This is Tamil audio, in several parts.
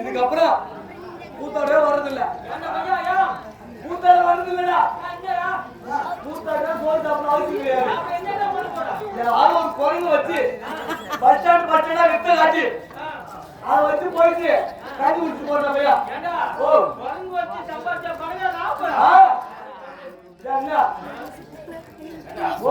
இதுக்கப்புறம் கூத்தாடவே வர்றதில்ல கூத்தாட வர்றதில்லடா கூத்தாட போய் சாப்பிட அவசியம் கிடையாது யாரும் ஒரு குரங்கு வச்சு பஸ் ஸ்டாண்டா வித்த காட்டி அதை வச்சு போயிட்டு காட்டி குடிச்சு போடுற பையா ஓ குரங்கு வச்சு சம்பாதிச்ச பணமே என்ன ஓ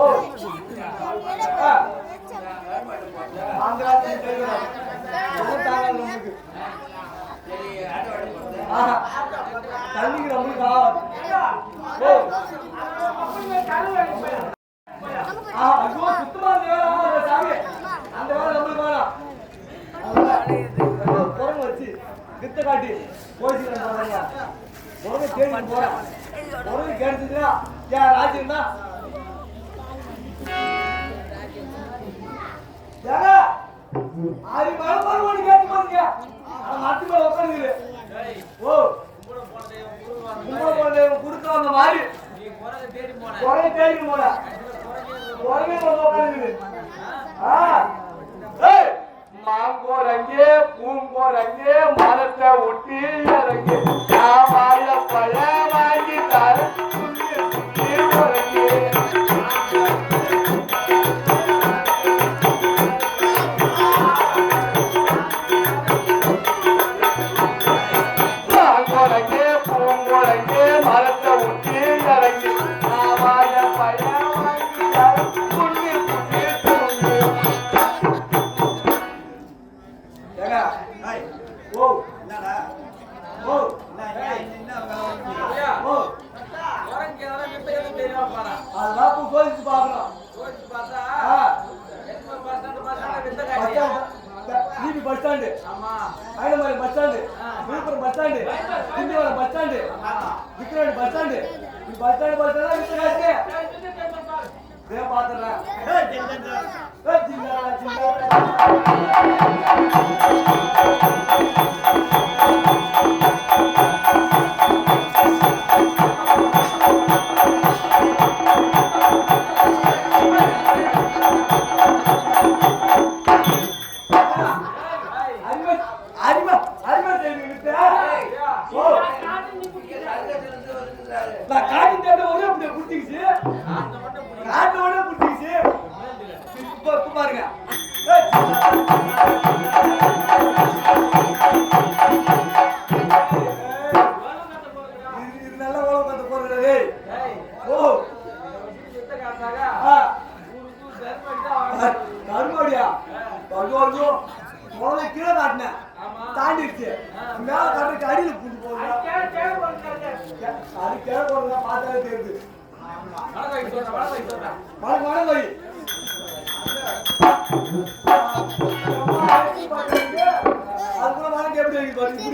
தண்ணிக்கு நம்மளுக்கு சுத்தமா அந்த வேலை நம்மளுக்கு வேணாம் குரங்கு வச்சு வித்த காட்டி போயிட்டு குரங்கு தேடி போறேன் குரங்கு கேட்டுச்சுன்னா ஏன் ராஜ்யம்னா அது மறுபடியும் கேட்டு பாருங்க மரத்து மேல உட்காந்துக்குது ஓ குடுக்கவங்க மாதிரி குறைய தேடி போல குறைய உட்காந்துக்குது மாங்கோரங்கே பூங்கோரங்கே மரத்தை ஒட்டி இறங்கி வாழ பழ வாங்கி தர பஸ் ஸ்டாண்டு ஐலமலை bus stand Villupuram bus stand Tindivanam bus stand Vikravandi bus stand bus stand பாத்துறேன் நான் காட்டி தேட ஒரே அப்படியே குட்டிச்சு காட்டோட குட்டிச்சு பாருங்க இது நல்ல உலகம் கத்த போறது ஓ கருமாடியா ஐயோ முதல்ல கீழே காட்டினேன் தாண்டிடுச்சு மேல காட்டுறதுக்கு அடியில கூட்டு போகுது அது கேட போறதா பார்த்தாலே தெரியுது மழை மழை போய் அதுக்குள்ள மழைக்கு எப்படி இருக்கு பாருங்க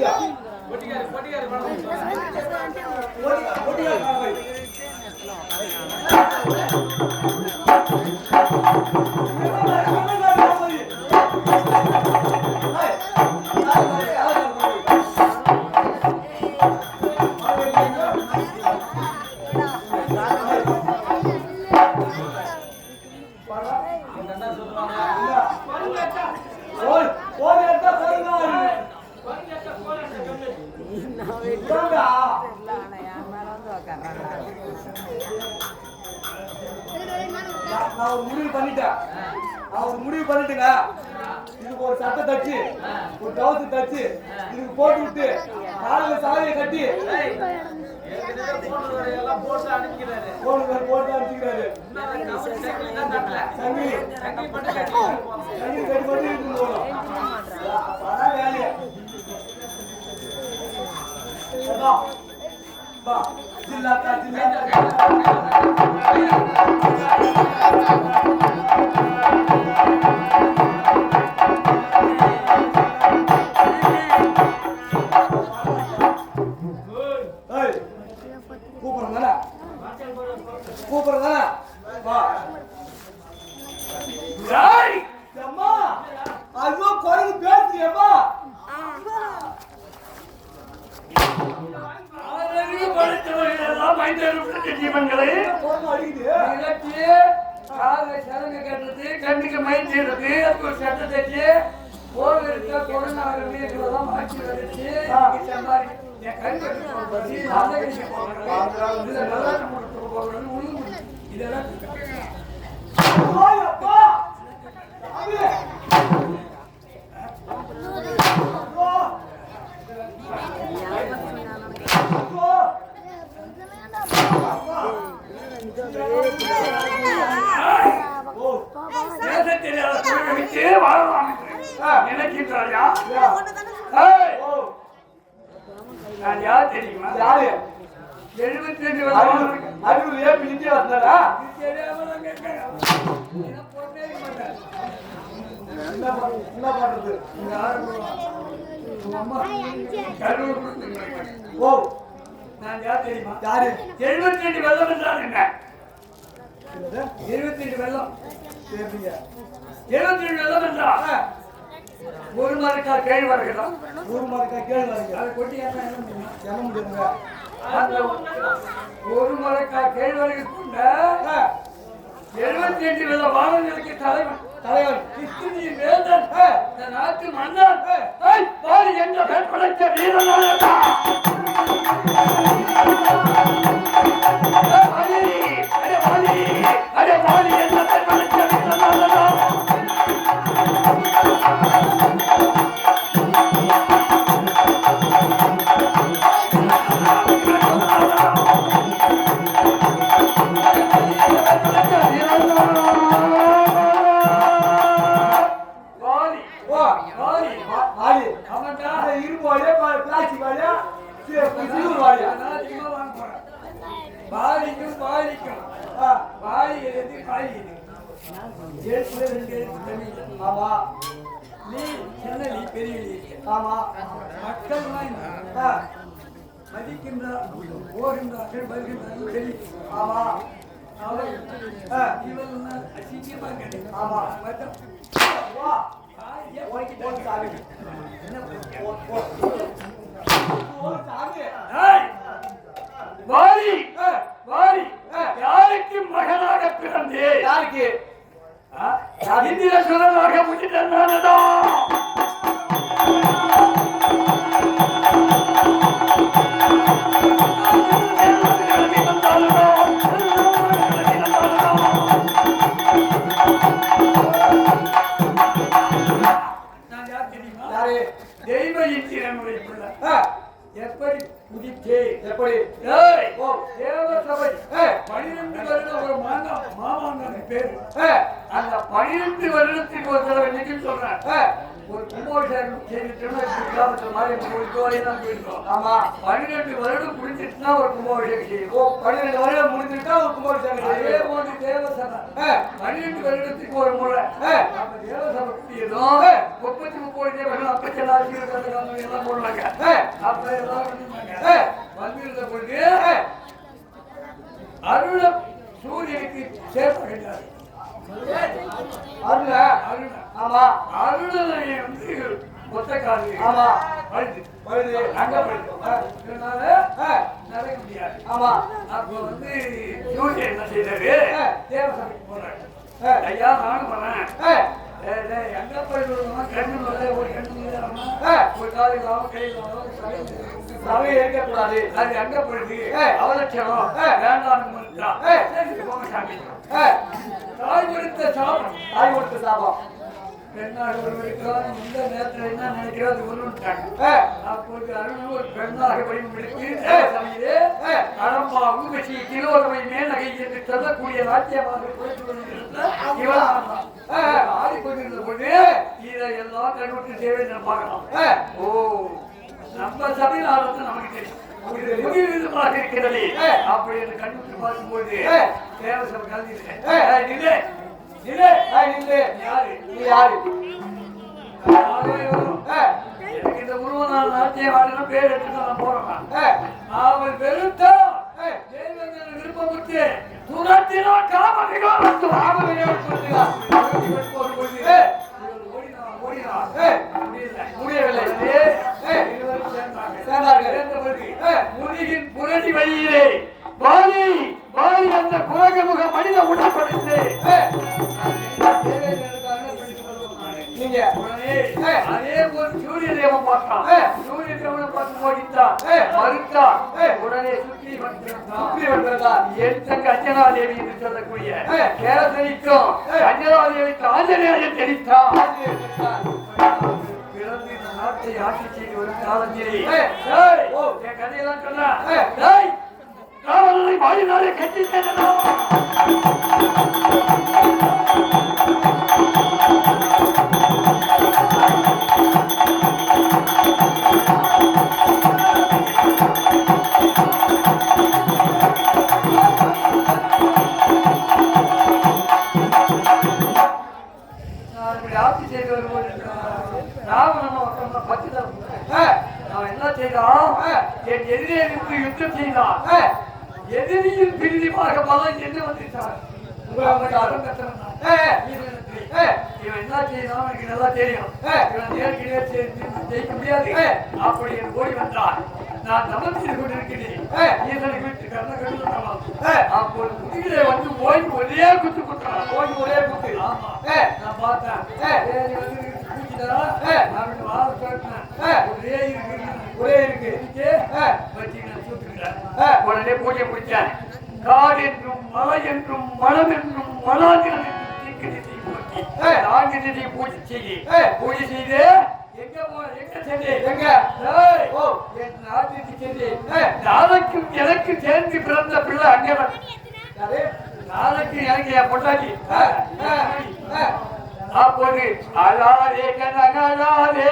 நான் முடிவு பண்ணிட்டேங்க இதுக்கு ஒரு சட்டை தச்சு ஒரு டவுசர் தச்சு இதுக்கு போட்டு விட்டு காலையில சாலையை கட்டி போட்டு அனுப்பிக்கிறாரு சங்கி கட்டி வேலையா ஜில்லாத்தா கூப்பிடுறா வா அம்மா ஐயோ குரங்கு பேசுறியம்மா கண்ணுக்கு மைண்ட் இருக்கு அதுக்கு ஒரு சட்டை தச்சு போகிறதுக்கு கொரோனா இருக்கிறதெல்லாம் மாற்றி வந்துச்சு இதெல்லாம் நினைக்கின்றாயா நான் யார் தெரியுமா? யாரு? 72 வருஷம் அறிவு ஏன் இந்தியா வந்தாரா? என்ன பண்றது? ஓ நான் யார் தெரியுமா? யாரு? 72 வெள்ளம் என்றால் என்ன? 72 வெள்ளம் 72 வெள்ளம் என்றால் ஒரு மரக்கா கேழ்வரகுதான். ஒரு மரக்கா கேழ்வரகு அதை கொட்டி என்ன முடியுங்க? அந்த ஒரு மரக்கா கேழ்வரகு கொண்ட 72 வெள்ள வானங்களுக்கு தலைவன் கிருஷ்ணி வேந்தன் இந்த நாட்டு மன்னன் பாரி என்ற பெண் படைத்த வீரனாக மக்கள் மதிக்கின்றார் ஓடுகின்றார்கள் வருகின்றார்கள். ஆமா இவள் அசிங்கமா கிடைக்கும். ஆமா யாருக்கு மகனாக பிறந்தே? யாருக்கு? இந்திர சுரனாக முடிந்ததான் யார் தெரியுமா? யாரு? தெய்வ இந்திரனுடைய பிள்ளை. எப்படி குதித்தே எப்படி? ஏய், ஓ, தேவ சபை 12 வருடம் ஒரு மாமாங்க பேரு. அந்த 12 வருடத்துக்கு ஒரு தடவை இன்னைக்கு சொல்றேன். ஒரு கும்பாபிஷேகம் செய்துட்டோம்னா கிராமத்துல மாதிரி கோயிலாம் போயிருக்கோம். ஆமா, 12 வருடம் முடிஞ்சிட்டுனா ஒரு கும்பாபிஷேகம் செய்யும். ஓ, 12 வருடம் முடிஞ்சுட்டா ஒரு கும்பாபிஷேகம் அதே செய்யும். போன்று தேவசபை 12 வருடத்துக்கு ஒரு முறை. நம்ம தேவசபை கூடியதும் 33 தேவர்கள் அப்பச்சல் ஆசீர்வாதம் எல்லாம் போடுவாங்க. அப்ப எல்லாம் வந்திருந்த பொழுது அருள சூரியனுக்கு சேர்ப்பு கிடையாது. அருள? அருள, ஆமா, அருளனை வந்து ஒத்தக்காது. ஆமா, பழுது வருது. அங்க பழுது. இதனால நடக்க முடியாது. ஆமா, அப்போ வந்து சூரியன் என்ன செய்தாரு? தேவசபைக்கு போறாரு. ஐயா நானும் வரேன். எங்க போயிட்டு கண்ணு ஒரு கண்ணு ஒரு காலை இல்லாம கை இல்லாம சபை இருக்கக்கூடாது. அது எங்க போயிட்டு அவலட்சணம் வேண்டாம். போங்க சாமி. தாய் கொடுத்த சாபம். தாய் கொடுத்த சாபம். பெண்ணாக ஒருவருக்கான இந்த நேரத்தில் என்ன நினைக்கிறது ஒருட்டாங்க. அப்போது அருள் ஒரு பெண்ணாக படிப்பிடித்து சமையிலே கடம்பா ஊர்வசி கிலோதமை மேனகை என்று சொல்லக்கூடிய ராஜ்யமாக ஆடிக்கொண்டிருந்த பொழுது இதையெல்லாம் கண்ணுக்கு தேவை பார்க்கலாம். ஓ, நம்ம சபையில் ஆரம்பத்தில் நமக்கு தெரியும் விதமாக இருக்கிறது. அப்படி என்று கண்ணுக்கு பார்க்கும்போது தேவசபை கலந்து யாரு? எனக்கு இந்த உருவநாள் நாட்டியவாளன் பேர் எடுத்து நான் போறேன். அவன் வெறுத்தா விருப்பமுட்டு துரத்தினா முடியவில்லை. முருகின் புரடி வழியிலே வாலி வாலி அந்த குரகமுக மனித உடற்படுத்து நீங்க அதே போல் சூரிய தேவன் பார்த்தான். சூரிய தேவனை பார்த்து போகிட்டான், மறுத்தான். உடனே சுற்றி வந்திருந்தான். என் தங்க அஞ்சனா தேவி என்று சொல்லக்கூடிய கேரசனிக்கும் அஞ்சனா தேவிக்கு ஆஞ்சநேயன் தெரிவித்தான். பிறந்து இந்த நாட்டை ஆட்சி செய்து வரும் காலத்திலே என் கதையெல்லாம் சொன்ன காவலனை வாழினாலே கட்டித்தேன். ஆட்சி செய்து வரும்போது ராவணன் பத்திதான் நான் என்ன செய்தான்? என் எதிரே நின்று யுத்தம் செய்தான். எதிரியின் பிரிதிமாக பலன் என்று வந்துட்டார். இவன் என்ன செய்யணும் எனக்கு நல்லா தெரியும். இவன் ஏற்கனவே ஜெயிக்க முடியாது. அப்படி என் ஓடி வந்தான். நான் தவம் செய்து கொண்டிருக்கிறேன். அப்போது முதுகிலே வந்து ஓய்வு ஒரே குத்து குத்துறான். ஓய்வு ஒரே குத்து. ஆமா, நான் பார்த்தேன். ஒரே இருக்கு உடனே பூஜை முடிச்சேன். காடு என்றும் மலை என்றும் மனம் என்றும் மனாதிரம் என்றும் பூஜை செய்து பூஜை செய்து நாளைக்கும் எனக்கு சேர்ந்து பிறந்த பிள்ளை அங்கவன். நாளைக்கு எனக்கு என் பொண்டாட்டி. அப்போது அலாரே கனகலாரே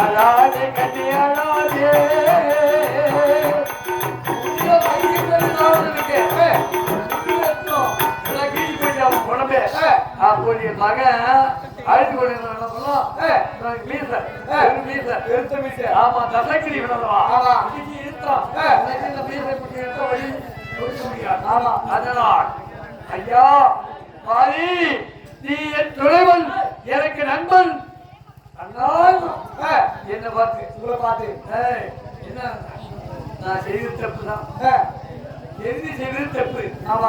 அலாரே கட்டி அலாரே அப்போது மகன் அழுது கொண்டு ஆமா தசக்கிரி விடலவா அதனால் ஐயா மாறி நீ என் துணைவன் எனக்கு நண்பன். என்ன பார்த்து உங்களை பார்த்து என்ன நான் செய்தது தப்பு தான். தெரிந்து செய்வது தப்பு.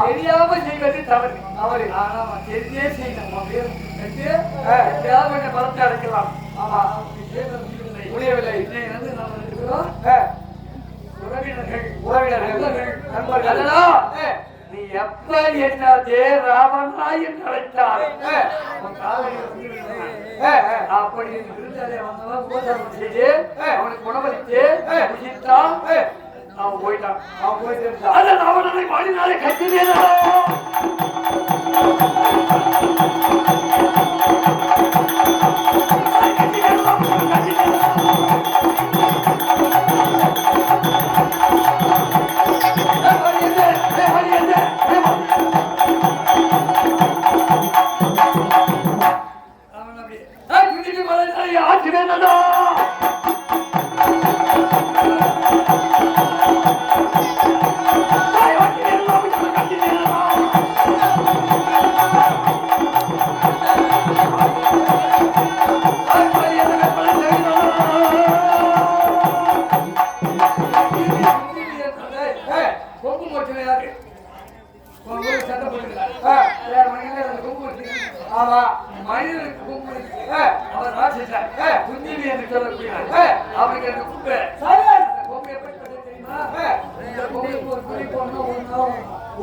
தெரியாம செய்வது தவறு. அவரு ஆனா தெரிஞ்சே செய்யணும். பலத்தை அடைக்கலாம். ஆமா, முடியவில்லை. இன்னைக்கு வந்து நம்ம இருக்கிறோம் உறவினர்கள் அதனா நீ எப்ப என்ன ராமனா என்று அழைத்தால் அப்படி வந்தவன் செய்து அவனுக்கு உணவளித்து புசித்தான். அவன் போயிட்டான். அவனை மணினாலே கட்டினேன்.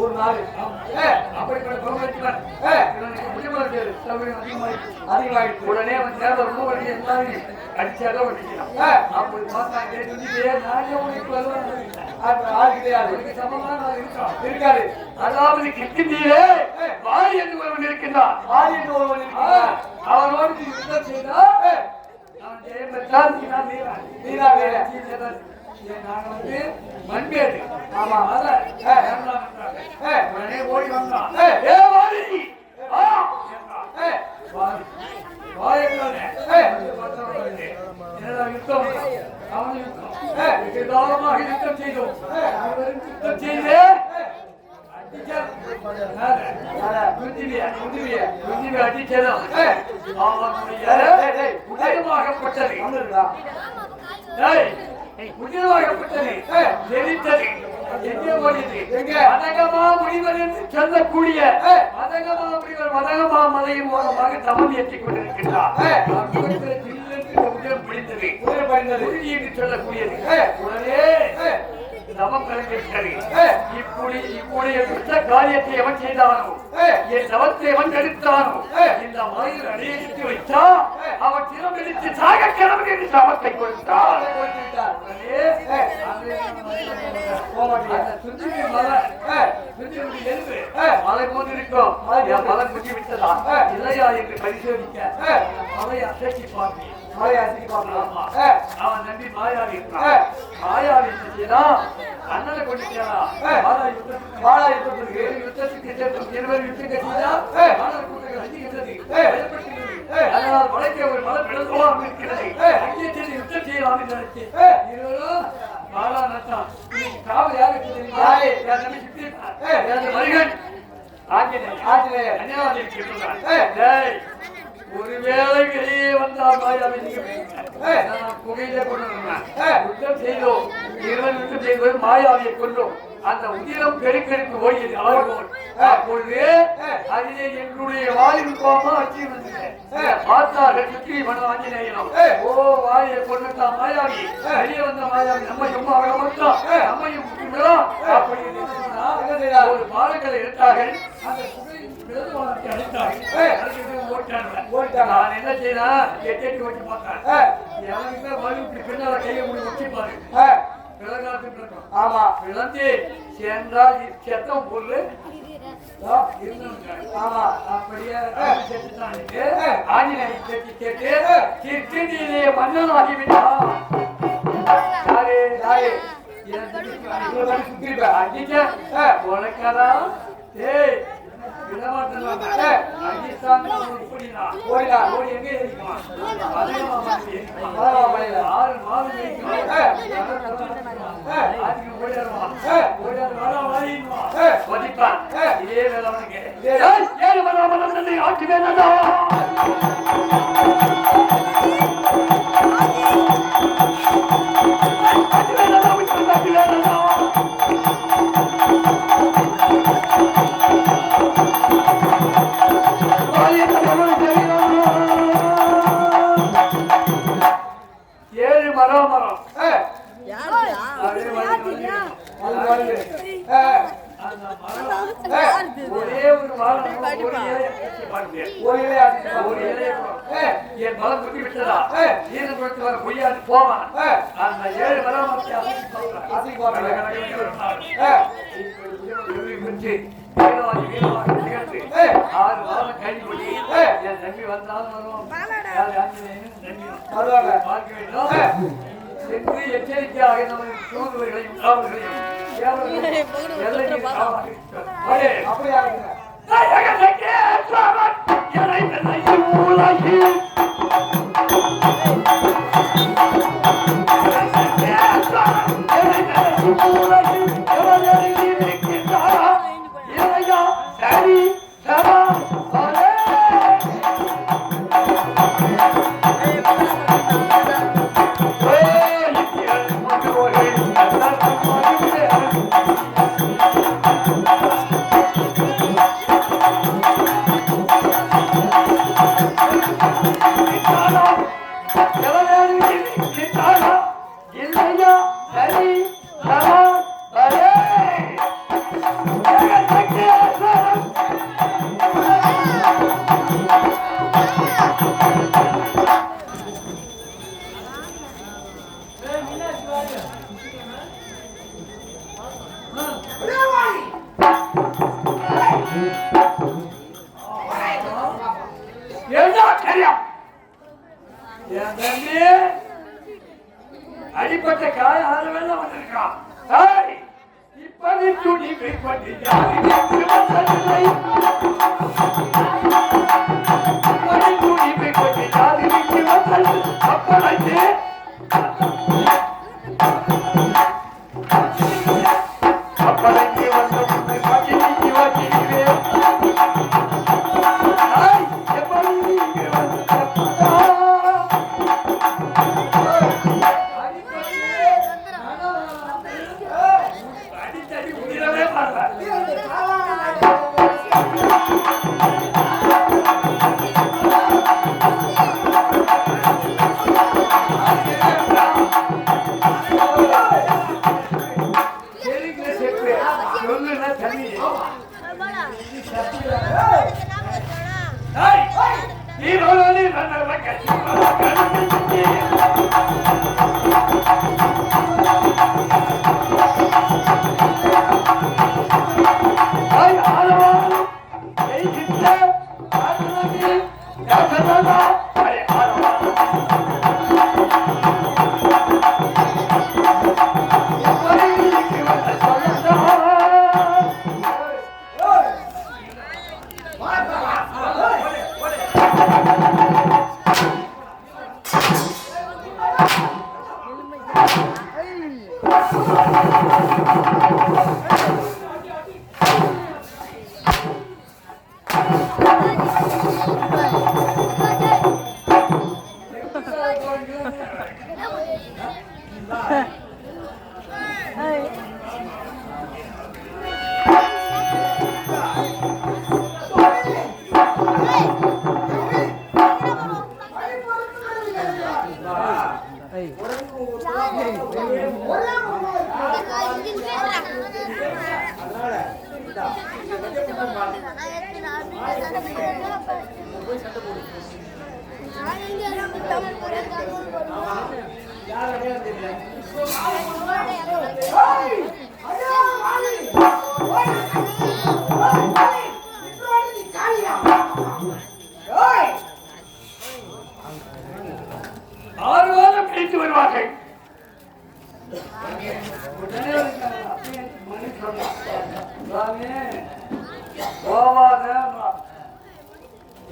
ஒரு நாள் உடனே அடிச்சாதான் அப்படி இருக்காரு. அதாவது கிட்டியே வாரி என்று ஒருவன் இருக்கின்றான். அவனோடு யுத்தம் செய்தால் அவன் ஜெயம் பெற்றால் மண்பேடு உடனே ஓடி வந்தான். யுத்தம் செய்தோம். யுத்தம் செய்து அடிச்சதும் உயிரமாகப்பட்டது தெரித்தது. எங்கே ஓடியது? மதகமா முனிவர் என்று சொல்லக்கூடிய மதகமா முனிவர் மதகமா மலையின் மூலமாக தவம் ஏற்றிக் கொண்டிருக்கின்றார். உயிரம் பிடித்தது என்று சொல்லக்கூடியது. உடனே தவம் கலங்கிவிட்டது. இப்படி காரியத்தை எவன் செய்தானோ, என் தவத்தை எவன் கெடுத்தானோ, இந்த மலையில் அடியெடுத்து வைத்தா அவன் தினம் எடுத்து சாக கிளம்பு என்று தவத்தை கொடுத்தார். மலை போன்று இருக்கும். மலை குட்டி விட்டதா இல்லையா என்று பரிசோதிக்க மலையை அசைச்சி பார்த்தேன். அவன் நம்பி மாயாவி இருக்கிறான். மாயாவி அண்ணனை கொண்டுட்டாரா யுத்தத்துக்கு இருவர் யுத்தம் கட்டினா அதனால் வழக்கே ஒரு மலை பிளந்தோம் இருக்கிறது. அங்கே சென்று யுத்தம் செய்யலாம் என்று நினைச்சு இருவரும் பாலா நட்டான். காவல் யாருக்கு தெரியுமா? மருகன் ஆஞ்சநேயர் அந்நியாவதில் கேட்டுள்ளார். ஒருவேளை வெளியே வந்தால் மாயாவை புகையில கொண்டு யுத்தம் செய்தோம். இருவன் யுத்தம் செய்வது மாயாவியை கொண்டோம். அந்த உயிரம் பெருக்கெடுத்து ஓடியது அவர்கள். அப்பொழுது அதிலே எங்களுடைய வாயில் கோமா அச்சி வந்தேன். பார்த்தார்கள் சுற்றி மன ஆஞ்சநேயனும் ஓ வாயை கொண்டுட்டான் மாயாவி. வெளியே வந்த மாயாவி நம்ம சும்மா அவரை மட்டும் நம்மையும் அப்படி ஒரு பாலங்களை எடுத்தார்கள். அந்த நான் என்ன செய்யலாம் எட்டு வச்சு பார்த்தேன். எனக்கு வலி பின்னால கையை முடி வச்சுப்பாரு ஆமா விளந்து சேர்ந்தால் செத்தம் பொருள் ஆமா அப்படியே ஆஞ்சநேயன் கேட்டு கேட்டு கிருஷ்ணனிலே மன்னன் ஆகிவிட்டான். யாரு யாரு உனக்கடா ஏய் ஒரே ஒரு வாரம் ஒரு இலையை என் மலம் குத்தி விட்டதா ஈரப்படுத்து வர பொய்யாது போவான் அந்த 7 வரம் ஆறு வாரம் கை கொடி என் நம்பி வந்தாலும் வருவாங்க பார்க்க வேண்டும் என்று எச்சரிக்கையாக நமது தூதுவர்களையும் காவல்களையும் அப்படியா அடிப்பட்ட காய ஆறுவேல வந்திருக்கான் இப்படி துணி மேற்பட்டு துணி மேற்பட்டு ஜாதி அப்படைத்து அப்படைத்து வந்த பகிர்ந்து வச்சிருக்கிறேன்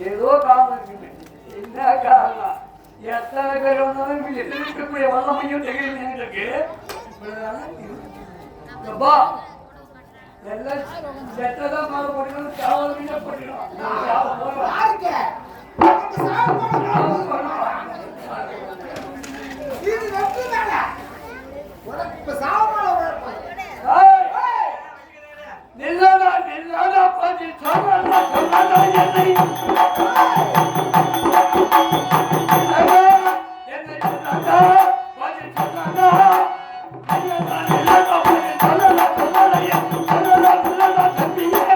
ஏதோ காரணம் இருக்குது. என்ன காரணம்? எத்தனை பேர் வந்தாலும் எதிர்க்கக்கூடிய வல்லமையும் தெரியும் எங்களுக்கு. எல்லாம் செட்டதான் மேல போட்டுக்கணும், சாவல் மீன போட்டுக்கணும். நில்லாதா நில்லாதா பாதி சொன்னா சொன்னா என்னை ஐயா நில்லாதா பாதி சொன்னா சொன்னா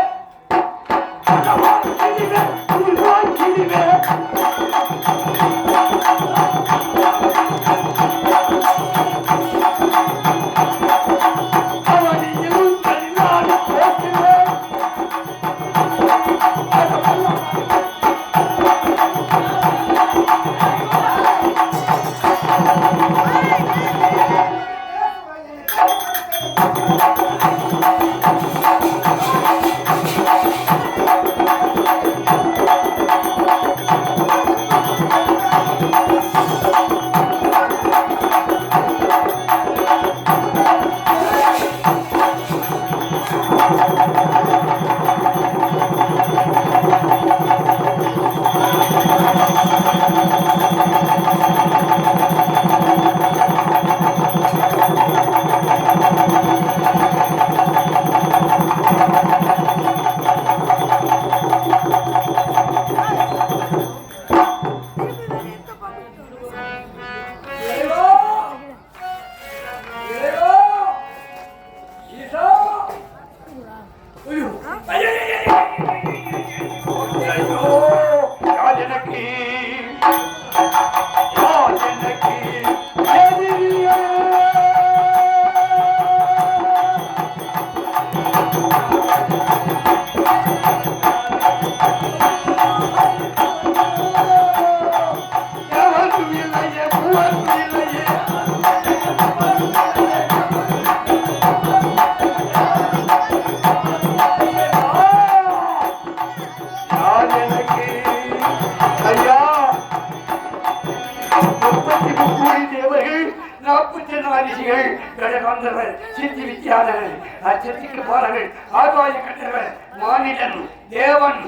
சித்தி வித்தியாதவன் அச்சத்திற்கு பாலர்கள் ஆகாய கண்டவன் மானிடன் தேவன்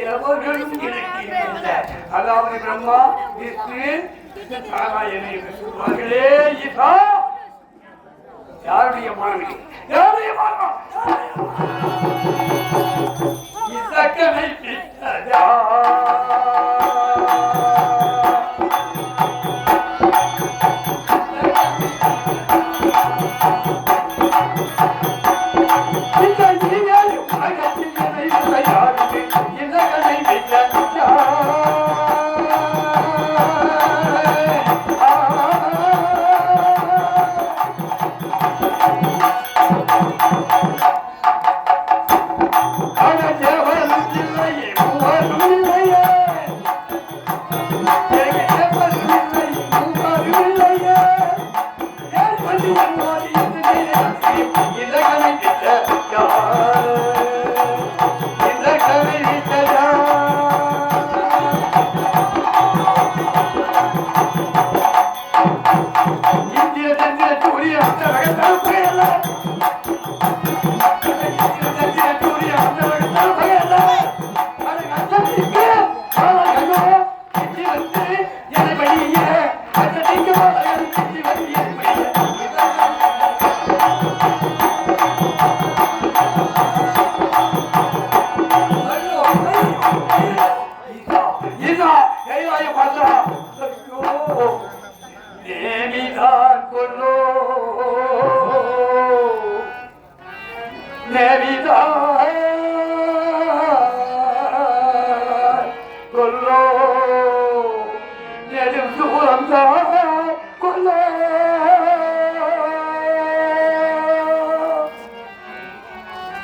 எவர்களும் எனக்கு அதாவது பிரம்மா விஷ்ணு நாராயணன் என்று சொல்வார்களே. இதா யாருடைய மாணவி யாருடைய இத்தக்கனை பித்ததா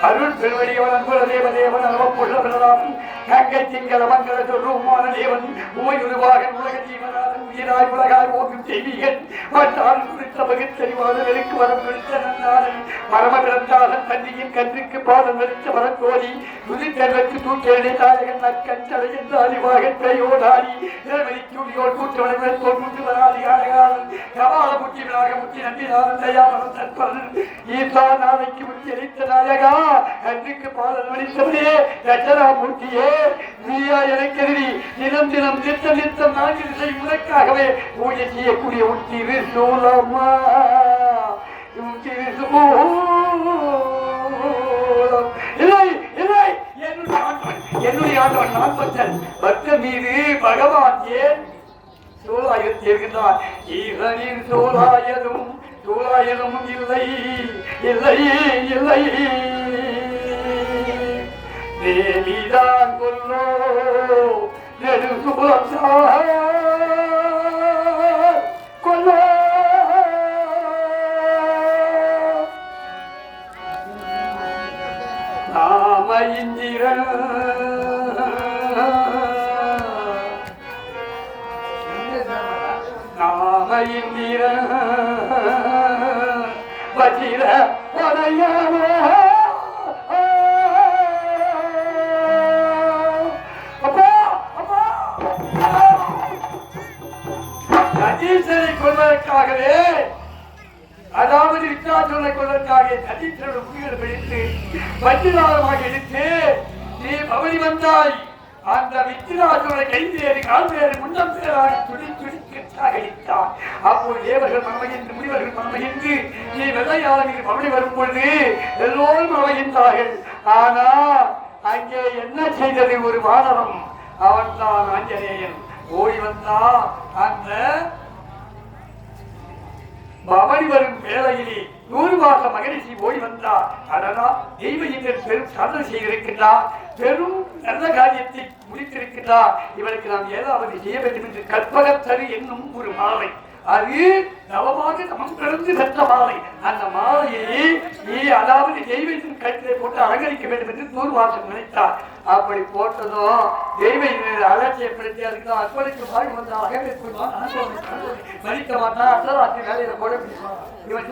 அருள் பெருவடியவன் குலதேவ தேவன் அளவப்புள்ள பிரதாபன் கங்கை திங்கள மங்கள சொல்லுமான தேவன் உமையுருவாகன் உலக ஜீவனாதன் உயிராய் உலகாய் ஓடும் தெய்வீகன் வட்டால் குறித்த பகுத்தறிவாளர்களுக்கு வரம் கொடுத்த நன்னாளன் மரம பிறந்தாளன் தன்னியின் கன்றுக்கு பாதம் வெறுத்த வரக்கோடி துதித்தற்கு தூக்கெழுதி தாயகன் நற்கஞ்சலை என்ற அறிவாக பெயோடாடி நிலவெளிக்குடியோர் கூட்டவனை தோல் கூட்டு வராதி ஆடகாரன் கபால முட்டி விழாக முட்டி நம்பினாரன் தயாமரம் தற்பரன் ஈசா நாளைக்கு முட்டி அளித்த நாயகா கன்றுக்கு பாதம் வலித்தவனே ரச்சனாமூர்த்தியே நீயா எனக்கெதிரி தினம் தினம் நித்தம் நித்தம் நான்கு திசை உனக்காகவே பூஜை செய்யக்கூடிய உத்திரு சூலமா இல்லை இல்லை என்னுடைய ஆண்டவன் நான் பற்றன் பக்தன் மீது பகவான் ஏன் சூலாயுதம் இருக்கின்றான் ஈரனின் சூலாயதும் சூலாயதும் இல்லை இல்லை இல்லை தேவிதான் கொல்லோ நெடுசுலம் கொல்லோ நாம இந்திர நாம இந்திர வஜிர உதயமே கொள்வதற்காகவே அதாவது விட்டாசனை கொள்வதற்காக சதீஸ்வரன் புலிகள் பிடித்து வஞ்சிதாரமாக எடுத்து நீ பவனி வந்தாய். அந்த வித்திராசுரை கைதேறி கால்வேறு முன்னம் பேராக துடி துடித்தான். அப்போது தேவர்கள் மனமகிழ்ந்து முனிவர்கள் மனமகிழ்ந்து நீ வெள்ளையாளர்கள் பவனி வரும் பொழுது எல்லோரும் மனமகிழ்ந்தார்கள். ஆனா அங்கே என்ன செய்தது ஒரு வானவன், அவன் தான் ஆஞ்சநேயன். ஓடி வந்தா அந்த பவனி வரும் வேளையிலே 100 மாத மகரிஷி ஓடி வந்தார். அதனால் தெய்வ இந்திரன் பெரும் சாதனை செய்திருக்கின்றார், பெரும் நல்ல காரியத்தை முடித்திருக்கின்றார். இவருக்கு நாம் ஏதாவது செய்ய வேண்டும் என்று கற்பகத்தரு என்னும் ஒரு மாலை, அது நவமாக நமக்கு பிறந்து பெற்ற மாலை. அந்த மாலையை நீ அதாவது தெய்வத்தின் கழுத்திலே போட்டு அலங்கரிக்க வேண்டும் என்று தூர்வாசம் நினைத்தார். அப்படி போட்டதும் தெய்வ அலட்சியப்படுத்தி அதுக்கு அற்பளிக்கு பாடி வந்தால் மதிக்க மாட்டான். அர்த்தராத்திரி வேலையில போட இவன்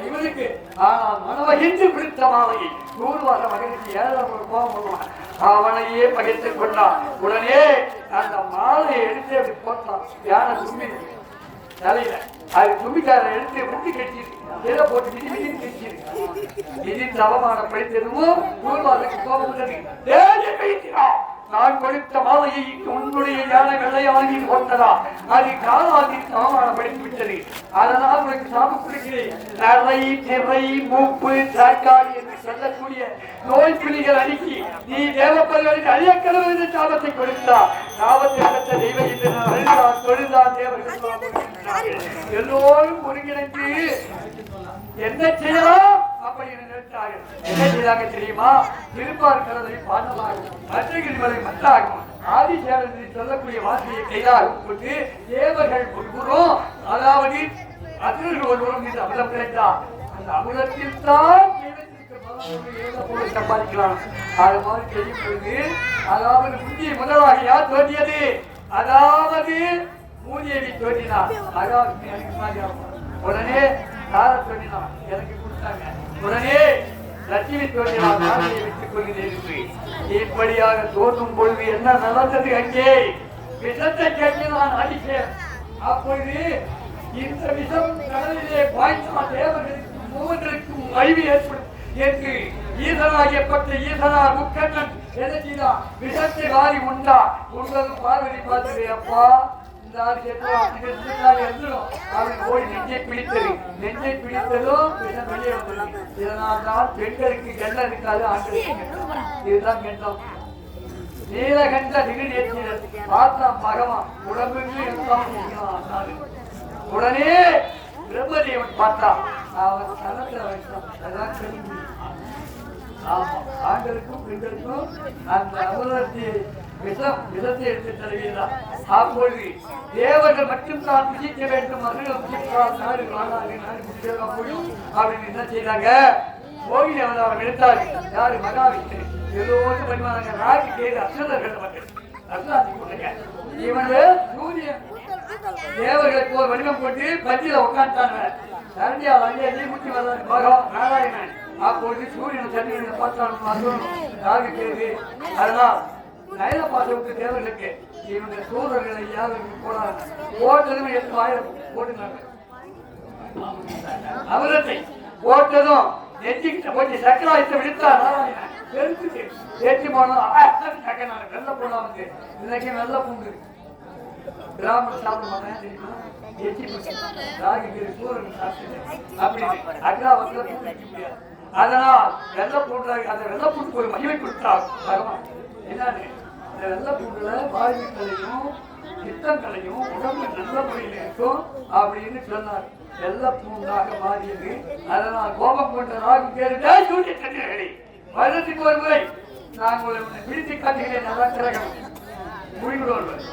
இவனுக்கு ஆனால் மனவகிந்து பிடித்த மாலையை தூர்வாசம் மகிழ்ச்சி ஏதாவது கோபம் பண்ணுவான். அவனையே பகிர்ந்து கொண்டான். உடனே அந்த மாலையை எடுத்து அப்படி போட்டான். யானை தும்பி தலையில அது தும்பிக்கார எடுத்து முட்டி கட்டிட்டு போட்டு மிதி மிதின்னு கட்டிருக்கு. மிதித்து அவமானப்படுத்ததும் தூர்வாசனுக்கு கோபம் உள்ளது. நான் கொடுத்த மாலையை உன்னுடைய யானை வெள்ளையாகி போட்டதா, அது காலாகி அவமானப்படுத்தி விட்டது. அதனால் உனக்கு சாபம் கொடுக்கிறேன். நரை திரை மூப்பு சாக்காடி என்று சொல்லக்கூடிய நோய் புலிகள் அணுக்கி நீ தேவப்பர்களுக்கு அழியக்கடவு என்று சாபத்தை கொடுத்தா. சாபத்தை பெற்ற தெய்வம் தொழுதான் தேவர்கள் எல்லோரும் ஒருங்கிணைந்து என்ன செய்யலாம் அப்படி நினைத்தார்கள். என்ன செய்தாங்க தெரியுமா? திருப்பார்கடலை பாண்டமாகும், மற்றகிரிமலை மத்தாகும், ஆதிசேரன் சொல்லக்கூடிய வார்த்தையை கைதாகும் கொண்டு தேவர்கள் ஒருவரும் அதாவது அசுரர்கள் ஒருவரும் மீது அமிலம் கிடைத்தார். அந்த அமிலத்தில் தான் சம்பாதிக்கலாம். அது மாதிரி செய்யும் பொழுது அதாவது முந்திய முதலாக யார் தோன்றியது? அதாவது மூதேவி தோன்றினார். உடனே தார தோன்றினார், எனக்கு கொடுத்தாங்க. உடனே லட்சுமி தோன்றினார், நாளையை விட்டுக் கொள்கிறேன். இப்படியாக தோன்றும் பொழுது என்ன நடந்தது? அங்கே விஷத்தை கேட்கிறான் ஆதிசேரன். அப்பொழுது இந்த விஷம் கடலிலே பாய்ந்தால் தேவர்களுக்கு மூவர்களுக்கும் அழிவு ஏற்படும் என்று ஈசனாகியப்பட்ட ஈசனார் முக்கண்ணன் என்ன செய்தார்? விஷத்தை வாரி உண்டா. உண்டதும் பார்வதி பார்த்தது, அப்பா இந்த ஓடி நெஞ்சை பிடித்தது. நெஞ்சை பிடித்ததும் விஷம் வெளியே வந்தது. இதனால் தான் பெண்களுக்கு கெண்டம் இருக்காது, ஆண்களுக்கு. இதுதான் கெண்டம். நீலகண்ட நிகழ்ச்சியில் பார்த்தான் பகவான் உடம்புக்கு எல்லாம். உடனே பிரம்மதேவன் பார்த்தான், அவன் தனத்துல வைத்தான். அதான் தெரிஞ்சு ஆண்களுக்கும் பெண்களுக்கும் அந்த அமுதத்தை விஷத்தை எடுத்து தருகிறார். அப்பொழுது தேவர்கள் மட்டும் தான் புசிக்க வேண்டும். அப்படின்னு என்ன செய்தாங்க? மோகினி அவதாரம் எடுத்தார். யாரு? மகாவிஷ்ணு. எல்லோரும் பண்ணுவாங்க. ராஜி கேது அசுரர்கள் மக்கள் அசுராத்தி போட்டுங்க. இவனு சூரியன் தேவர்களுக்கு ஒரு வடிவம் போட்டு பஞ்சில உட்காந்துட்டாங்க. சரண்டியால் அங்கே நீமுட்டி வர்றாரு பகவான் நாராயணன். அப்பொழுது சூரியன் சந்திரனை பார்த்தாலும் ராகு கேது. அதனால் நயன பாசவுக்கு தேவர்களுக்கு இவங்க சூழல்களை யாருக்கு போனாங்க. போட்டதும் 8000 போட்டுனாங்க. அமிர்தத்தை போட்டதும் நெஞ்சிக்கிட்ட போச்சு. சக்கராயத்தை விடுத்தார் நாராயணன். தெரிஞ்சுட்டு ஏற்றி போனா வெள்ள பூண்டா வந்து இன்னைக்கு வெள்ள பூண்டு பிராமணன் சாப்பிட மாட்டேன் தெரியுமா? அதனால் வெள்ள பூண்டு அந்த வெள்ள பூண்டு ஒரு மகிமை கொடுத்தார் பகவான். என்னன்னு இந்த வெள்ள பூண்டுல வாழ்விக்கலையும் சித்தங்களையும் உடம்பு நல்ல முறையில் இருக்கும் அப்படின்னு சொன்னார். வெள்ள பூண்டாக மாறியது. அதனால் கோபம் கொண்ட ராகு கேட்டு வருடத்துக்கு ஒரு முறை நான் உங்களை பிடித்து காட்டுகிறேன். நல்லா கிரகம் முடிவுடன்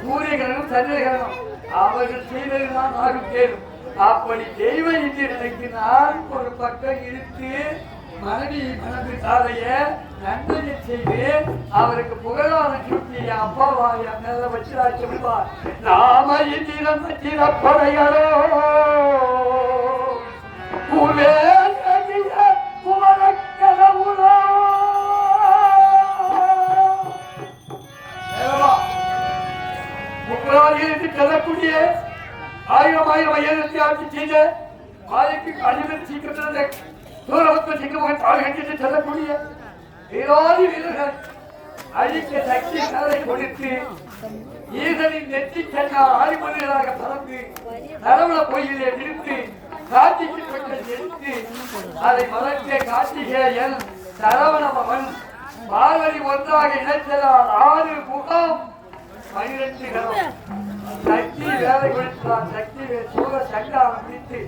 சூரிய கிரகம் சந்திர கிரகம் அவர்கள் செய்ததுதான் ராகு கேடும். அப்படி தெய்வ இந்திரனுக்கு நான் ஒரு பக்கம் இழுத்து மனைவி மனது சாலைய நன்மையை செய்து அவருக்கு புகழான சுட்டி அப்பாவாய மேல வச்சு விடுவார். நாம இந்திரன் சிறப்படையாரோ செல்லக்கூடிய 1000 ஆட்சி செய்த மாலைக்கு அடிவர் சீக்கிரத்தில் சூரபத்ம சிங்கமகன் தாழ் கண்டித்து செல்லக்கூடிய வீராதி வீரர்கள் அழிக்க சக்தி கரை கொடுத்து ஈசனின் நெற்றி கண்ணால் ஆதிமனிதராக பறந்து நரவள கோயிலே விடுத்து காட்சிக்கு பெற்ற எடுத்து அதை மலர்ந்த கார்த்திகேயன் சரவணபவன் பார்வதி ஒன்றாக இணைத்ததால் 6 முகம் 12 கரம் சக்தி வேலை கொடுத்தார். சக்தி சூர சங்காரம் பிடித்து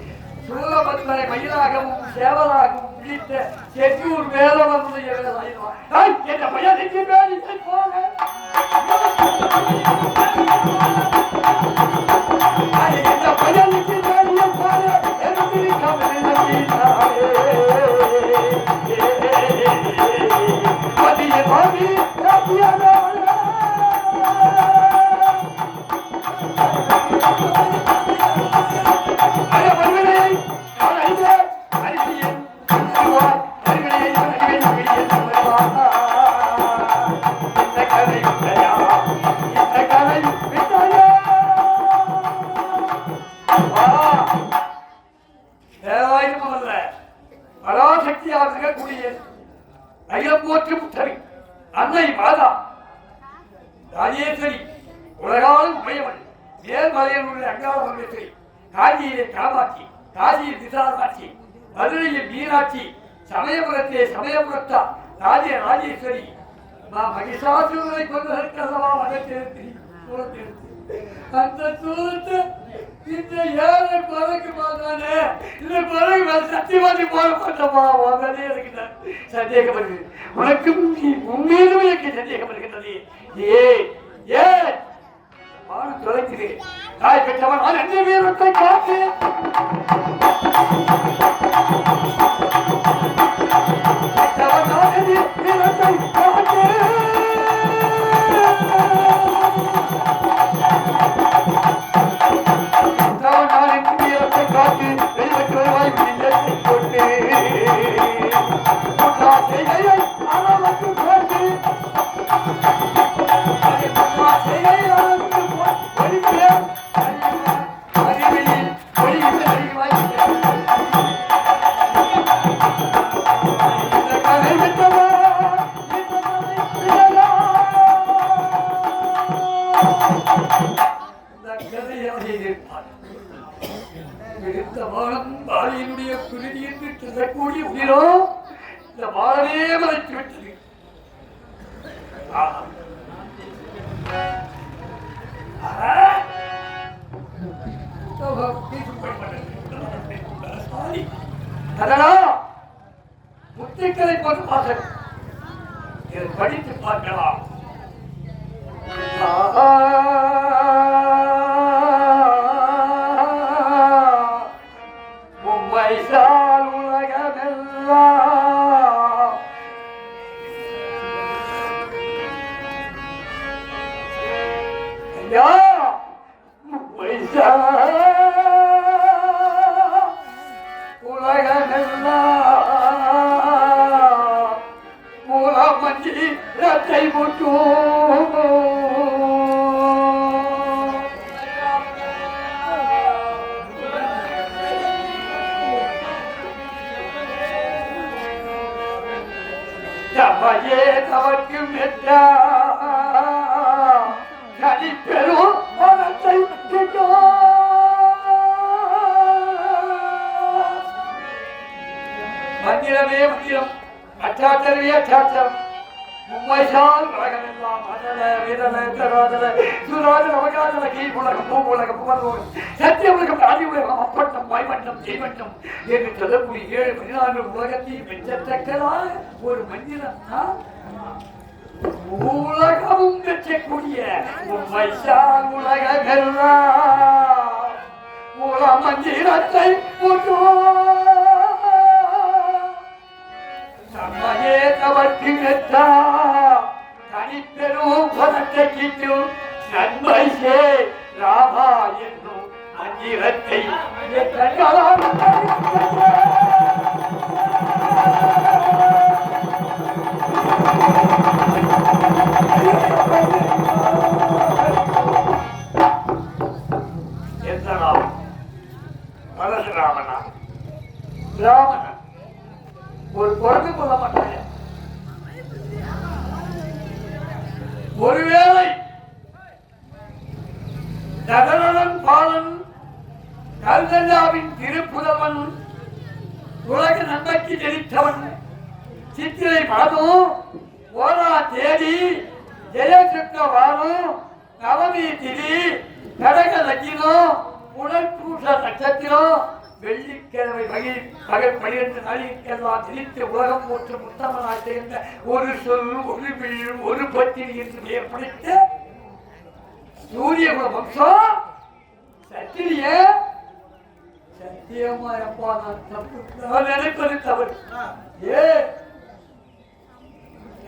சூரபத்மனை மயிலாகவும் சேவலாகவும் பிடித்த செந்தூர் வேலவனுடைய வேலாயுதம் என்ற பையனுக்கு வேலையை போக என்ற பையனுக்கு வேலையை போக எனக்கு பதிய பாதி பராசக்தியாக இருக்கக்கூடிய அயம்போற்றும் சரி அன்னை மாதா ராஜேஸ்வரி உலகாலும் உடையவன் மேல்மலையில் உள்ள அங்காளமேஸ்வரி காஞ்சியிலே காமாட்சி காசியில் விசாலாட்சி மதுரையில் மீனாட்சி சமயபுரத்திலே சமயபுரத்தா ராஜேஸ்வரி மகிஷாசுரனை கொண்டதற்கல்லவா வடத்திருத்தி சூரத்திருத்தி அந்த சூரத்தை இந்த ஏழை குறைக்கு பார்த்தானே இந்த குறைக்கு சத்தியவாதி போட மாட்டோமா உடனே எனக்கு சந்தேகம் வருது. உனக்கும் உண்மையிலுமே எனக்கு சந்தேகம் வருகின்றது. ஏ மானம் தொலைக்குது தாய் பெற்றவன் நான் என்ன வீரத்தை காத்து வீரத்தை காத்து காத்து வெளிவற்று வருவாய் கொண்டு அளவுக்கு போட்டு பாலியினுடைய குருதி என்று சொல்லக்கூடிய உயிரோ இந்த பாலனே மறைத்து விட்டது. முத்துக்களை போட்டு பாசம் படித்து பார்க்கலாம். உம்மைசால் உலகமெல்லாம் ஐயா உம்மைசால் உலகமெல்லாம் மூலமஞ்சி ரத்தை முட்டும் தமையே தவற்கும் எட்டா கனிப்பெரும் மனத்தை மந்திரமே மந்திரம் அச்சாச்சரவே அச்சாச்சரம் உம்மைசால் உலகமெல்லாம் மதல விரல தராதல சுராதல அவகாதல கீழ்புலகம் பூவுலகம் புகழ்வோகம் சத்திய உலகம் ஆதி உலகம் அப்பட்டம் வாய்மட்டம் ஜெய்மட்டம் என்று சொல்லக்கூடிய 7 14 உலகத்தையும் வெச்சத்தக்கதான ஒரு மந்திரம் உலகமும் வெச்சக்கூடிய உம்மைசால் உலகமெல்லாம் மூல மந்திரத்தை போற்றோ தம்மையே தவற்றினத்தா தனிப்பெரும் பதத்தை கிட்டு நன்மை சே ராமா என்னும் அஞ்சிரத்தை எந்த ராமன் பரசுராமனா ராமன் மாதம் ஓரா தேதி ஜெயசுத்த வாரம் நவமி திதி கடக லக்கினம் புனர் பூச நட்சத்திரம் வெள்ளிக்கிழமை பகல் 12 நாளிற்கெல்லாம் திரித்து உலகம் போற்று முத்தமனாய் சேர்ந்த ஒரு சொல் ஒரு வீழ் ஒரு பத்தினி என்று ஏற்படுத்த சூரிய வம்சம் சத்திரிய சத்தியமா எப்பா நான் தப்பு நான் நினைப்பது தவறு ஏ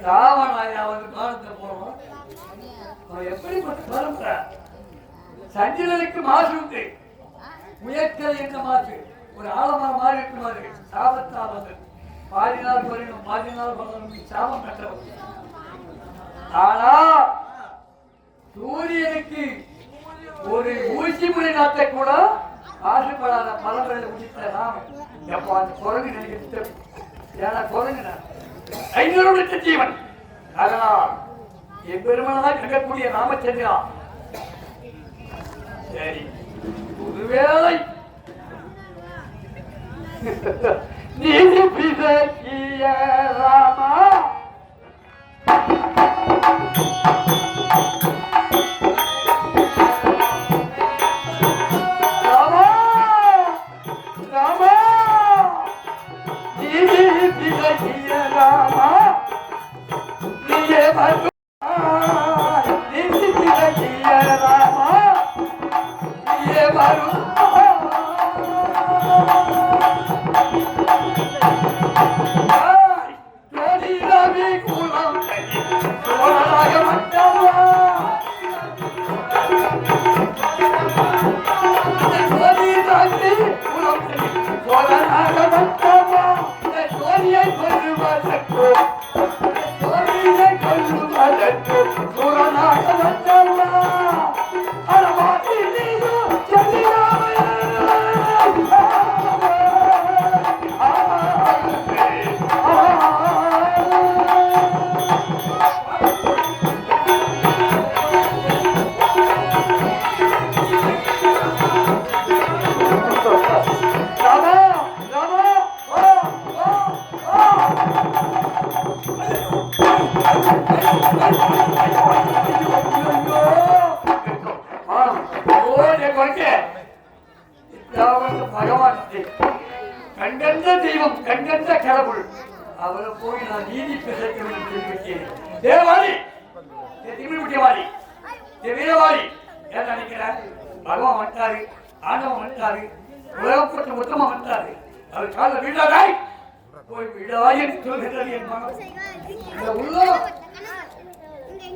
ராவணாயாவது காலத்தை போறோம் அவன் எப்படிப்பட்ட பரம்பரை சந்திரனுக்கு மாசு உண்டு முயற்கல் என்ற மாசு ஒரு ஆலமரம் மாறி இருக்கு மாதிரி சாபத்தால் வந்து பாதினால் பறினும் பாதினால் பலனும் சாபம் பெற்றவர் ஆனா சூரியனுக்கு ஒரு ஊசி முறை நாட்டை கூட ஆசைப்படாத பலன்களை முடித்த நாம் எப்போ அந்த குரங்கு நினைக்கிறது ஏன்னா குரங்கு 500 லட்ச ஜீவன் அதனால் எம்பெருமானாய் கங்கக்கூடிய ராமச்சந்திரா சரி ஒருவேளை நீதி பிசக்கிய ராமா கண்கண்ட தெய்வம் கண்கண்ட கடவுள் அவரை போய் நான் நீதி பிசைக்கிறேன் தேவாரி திமிழ்முட்டியவாரி வீரவாரி ஏன் நினைக்கிறேன் பகவான் வந்துட்டாரு ஆண்டவன் வந்துட்டாரு உலகப்பட்ட மொத்தமா வந்துட்டாரு அவர் கால வீடாதாய் போய் விடாய் என்று சொல்கிறது என் மனம் உள்ள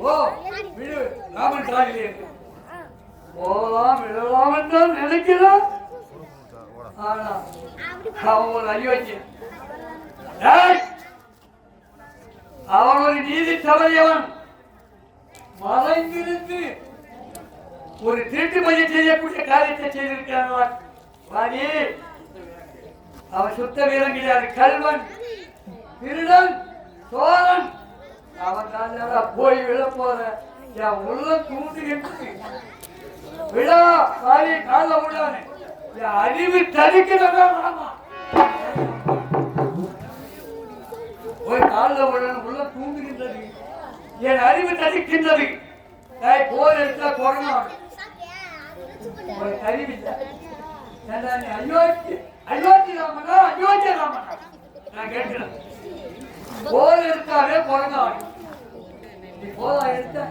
ஓ விடு ராமன் காலிலே போலாம் விடலாம் என்றால் நினைக்கிறான் ஆனா அவன் ஒரு அயோக்கியன் அவன் ஒரு நீதி தவறியவன் மறைந்திருந்து ஒரு திருட்டு மையம் செய்யக்கூடிய காரியத்தை செய்திருக்கிறான் வாடி அவன் சுத்த வீரன் கிடையாது கல்வன் திருடன் சோழன் அவன் தான் போய் விழ போற என் உள்ள தூண்டுகின்றது விழா வாடி கால விடானே அறிவு தடுக்கிறதா ஒரு காலில் உள்ள தூங்குகின்றது என் அறிவு தடுக்கின்றது போர் எடுத்தா கொரோனா ஒரு அறிவில்லை அயோத்தி ராமனா அயோத்திய ராமனா நான் கேட்கிறேன் போர் எடுத்தாலே கொரோனா நீ போதா எடுத்த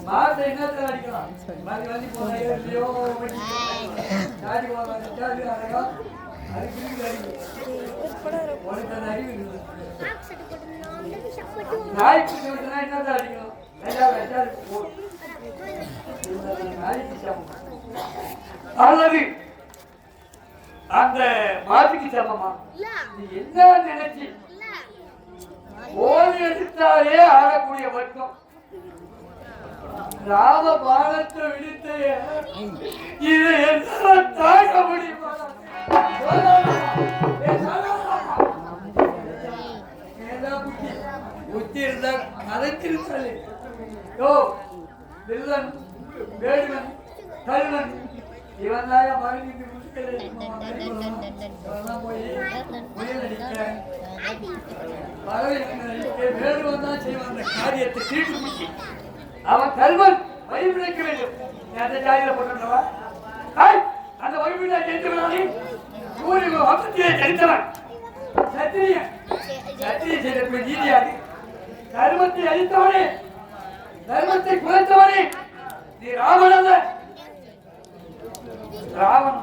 மாசம் என்னத்தை அடிக்கலாம் மதி வந்து போதையோ இல்லையோ சாதி சாதி அழகா அதுக்கு உனக்கு அந்த அறிவு இல்லை நாய்க்கு என்னத்தை அடிக்கணும் அல்லது அந்த மாட்டுக்கு சமமா நீ என்ன நினைச்சு ஓடி எடுத்தாலே ஆடக்கூடிய வர்க்கம் ராம பாலத்தை விடுத்த இதை என்ன தாங்க முடியுமா புத்தி இருந்தா கதைச்சிருந்தாலே யோ வில்லன் வேடுவன் கல்வன் இவன் தாயா மறுபடியும் போய் முயல் அடிக்க வேடுவன் தான் செய்வான் அந்த காரியத்தை தீட்டு பிடிச்சி அவன் கல்வன் வழிபிழைக்க வேண்டும். அந்த ஜாதியில போட்டவா அந்த வழிபிழை ஜெயித்தவனாலே சூரிய வம்சத்திலே ஜெயித்தவன் சத்திரியன். சத்திரிய செய்த நீதியாது தர்மத்தை அழித்தவனே, தர்மத்தை குறைத்தவனே நீ ராவன் அல்ல, ராவன்.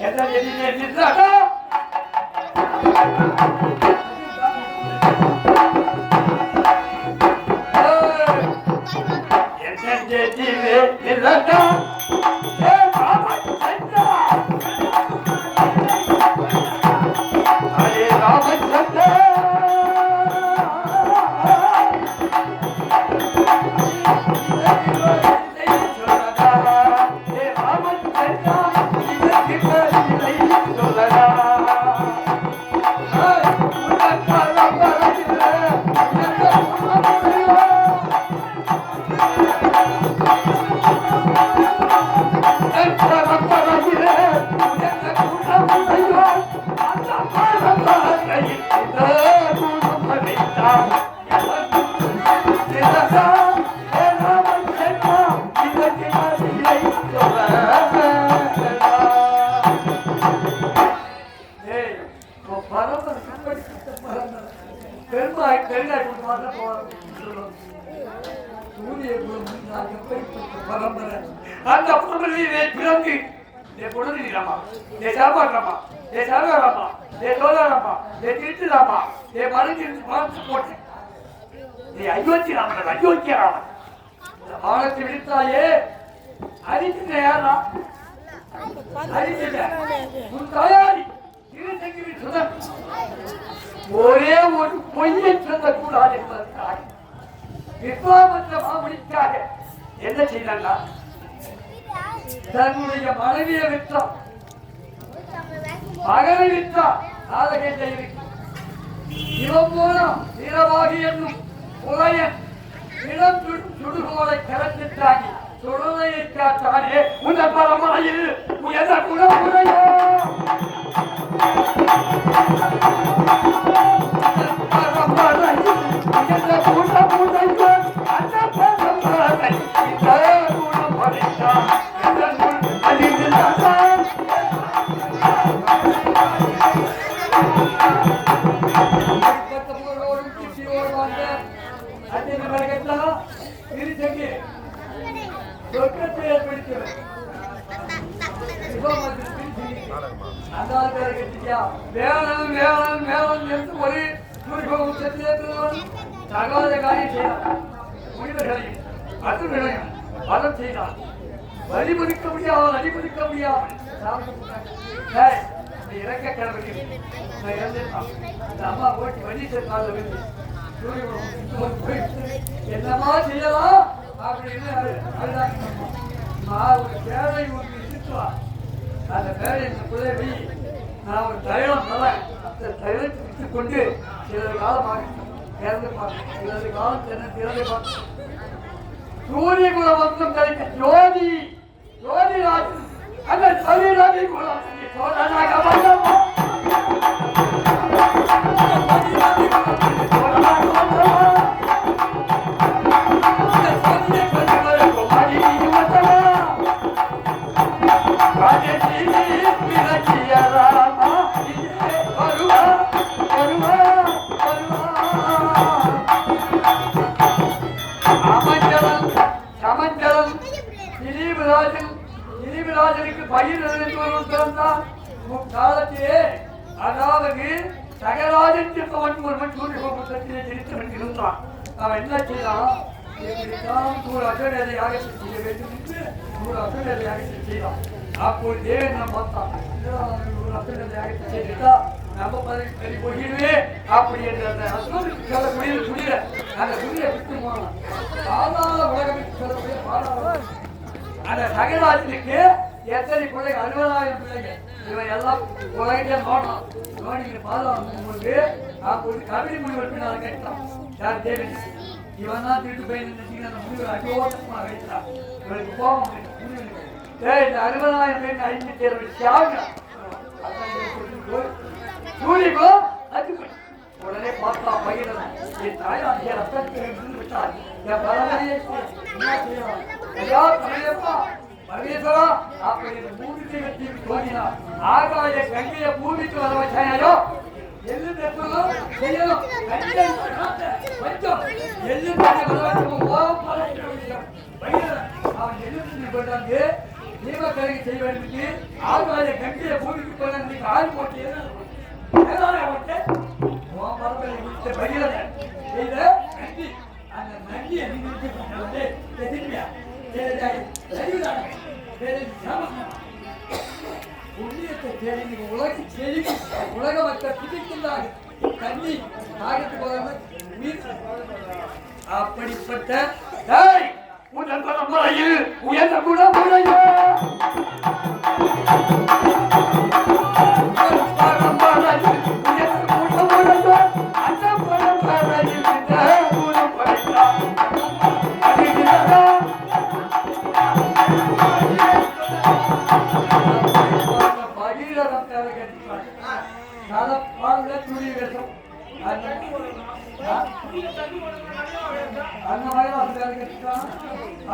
என்ன நின்றாடா அந்த புறமொழியிலே பிறந்து பொழுதுமா சாப்பாடுறாமா சாகராமா தோதாராமா திருட்டுலாமா மருந்து மறந்து போட்டேன். நீ அயோக்கியராமன் அயோக்கியராமன் ஆழத்தை விடுத்தாயே அரிசிட்ட யாரா அரிசிட்ட உன் தாயாரி திருச்செங்கிரி சுதன் ஒரே ஒரு பொய்யை சொல்லக்கூடாது என்பதற்காக விஸ்வாமற்ற மாமணிக்காக என்ன செய்யலா தன்னுடைய மனைவியை விற்றான், மகனை விற்றான். இவன் மூலம் வீரவாகி என்னும் புலையன் இளம் சுடுகோலை கரத்திட்டாங்கி சுடலையை காத்தானே உந்த பரமாயில் உயர்ந்த குணமுறையோ உயர்ந்த குணமுறையோ அந்த பரமாயை இந்த குணமுறைத்தான் வேளன் வேளன் வேளன் என்று ஒரு தகாத காரியம் செய்தார். முனிவர்களையும் அசுரர்களையும் பலம் செய்தார். வழிமதிக்க முடியாது, அடிமதிக்க முடியாது. இறக்க கிளம்பி அம்மா ஓட்டி வழி சேர்த்தால் என்னமா செய்யலாம் அப்படின்னு நான் ஒரு பேரை ஒன்று சுற்றுவா. அந்த பேரை என் பிள்ளைவி நான் ஒரு தைலம் தரேன். அந்த தைலத்தை விட்டுக் கொண்டு சிலது காலமாக இறந்துப்பாங்க, சிலது காலம் திறந்துப்பாங்க. சூரிய குல வம்சம் கிடைக்க ஜோதி ஜோதிராஜன் அந்த சதிராஜி குலம் திலீபராஜனுக்கு பயிர் பிறந்தான். காலத்திலே அதாவது சகராஜன் என்பவன் ஒருவன் சூரிய கோபுரத்திலே ஜெயித்தவன் இருந்தான். அவன் என்ன செய்தான்? ஒரு அசோடைய யாகத்தை செய்ய வேண்டும் என்று ஒரு அசோடைய யாகத்தை செய்தான். அப்போது தேவன் நம்ம பார்த்தான், ஒரு அசோடைய யாகத்தை செய்துட்டா நம்ம பதவி போகிடுவே அப்படி என்று அந்த அசோருக்கு சொல்லக்கூடிய குடியில அந்த குடியை விட்டு போனான். பாதாள உலகத்துக்கு சொல்லக்கூடிய பாதாள அந்த சகராஜனுக்கு எத்தனை பிள்ளைங்க 60,000 பிள்ளைங்க. இவன் எல்லாம் உலகிட்டே நோடலாம். நோடிக்கிட்டு பாதாளம் போகும்போது அப்போது கபிடி முனிவர் பின்னால் கேட்டான். யார் தேவன்? இவன் தான் திருட்டு போய் நினைச்சீங்க அந்த முனிவர் அடியோட்டமா வைத்தான். இவனுக்கு போக முடியும். இந்த 60,000 பேருக்கு 5 தேர்வு தியாகம் சூரியகோ அதுக்கு உடனே பார்த்தா பையன் என் தாயார் என் ரத்தத்தை இருந்து விட்டார் என் பரமனையை என்ன செய்யலாம் ஐயா தலையப்பா பரமேஸ்வரா அப்படி பூமிக்கு வெற்றி தோன்றினார் ஆகாய கங்கைய பூமிக்கு வர வச்சாயோ எள்ளு நெற்பதும் செய்யணும் வச்சோம் எள்ளு அவன் எள்ளு கொண்டாந்து தீபக்கரைக்கு செய்ய வேண்டும் ஆகாய கங்கைய பூமிக்கு கொண்டாந்து ஆள் போட்டு உலக மக்கள் பிடிக்கின்றார்கள் தண்ணி அப்படிப்பட்ட உயர்ந்த குணமுறையோ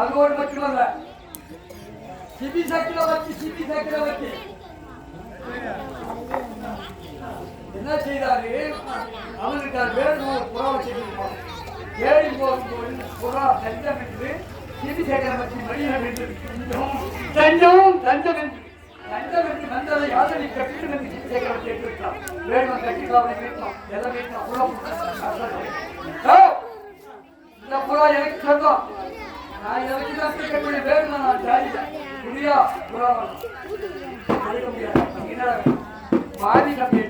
அதோடு மட்டுமல்ல சிபி சக்கரவர்த்தி என்ன செய்தாரு அவனுக்கு வேறு புறா வச்சிருக்கோம் ஏறி போகும்போது புறா தஞ்சம் என்று சிபி சக்கரவர்த்தி மடியிடம் என்று தஞ்சம் என்று வந்ததை யாதனை கட்டிடம் என்று சிபி சக்கரவர்த்தி எடுத்துவிட்டான் வேணும் கட்டிக்காவலை வீட்டோம் எதை வீட்டோம் இந்த புறா எனக்கு சொந்தம் நான் இதை வச்சு தான் கேட்கக்கூடிய வேணும் நான் ஜாதியா புரியா புறாவல் எடுக்க முடியாது பாதி கம்பி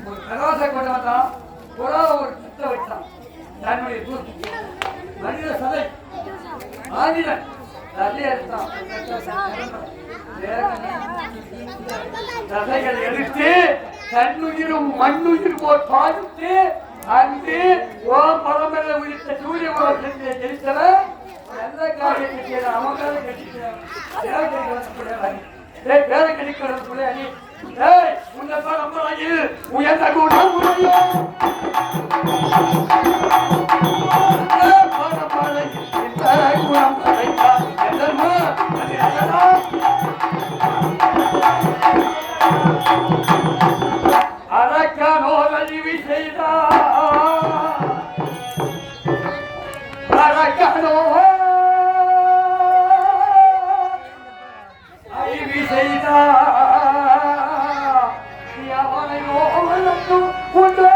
ஒரு பிரகாசை கொண்டு வந்தான் புறாவை ஒரு சுத்த வச்சான் தன்னுடைய தூக்கி மனித சதை ஆதினன் தசையை எடுத்தான் தசைகளை எடுத்து தன்னுயிரும் மண்ணுயிர் போல் பாதித்து அன்று ஓம் பரமல்ல உயிர்த்த சூரிய உலகத்தை ஜெயித்தவன் நல்ல காரியத்தை செய்த அவங்கால கட்டிக்கிறான் பேரை கடிக்கிறது அணி உன்னை பரம்பராயி உயர்ந்த குணம் குணம் அரக்கானோ அறிவி செய்தார் அரக்கானோ அறிவி செய்தார் அவனையோ வளர்த்து கொண்டு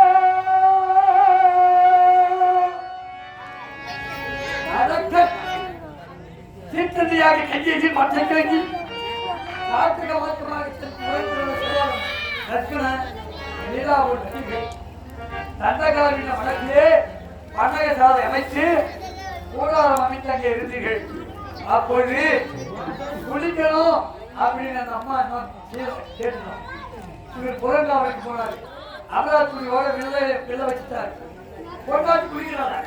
அரக்க சித்ததியாக கையை மற்ற கிழங்கி காட்டுக மாற்றமாக தந்தகாரின் வழக்கிலே பண்டக சாலை அமைத்து கூடாரம் அமைத்து அங்கே இருந்தீர்கள் அப்பொழுது குளிக்கணும் அப்படின்னு அந்த அம்மா கேட்டோம் இவர் புறங்காவலுக்கு போனாரு அமராத்துணியோட வில்ல வச்சுட்டாரு கொண்டாடி குளிக்கிறாங்க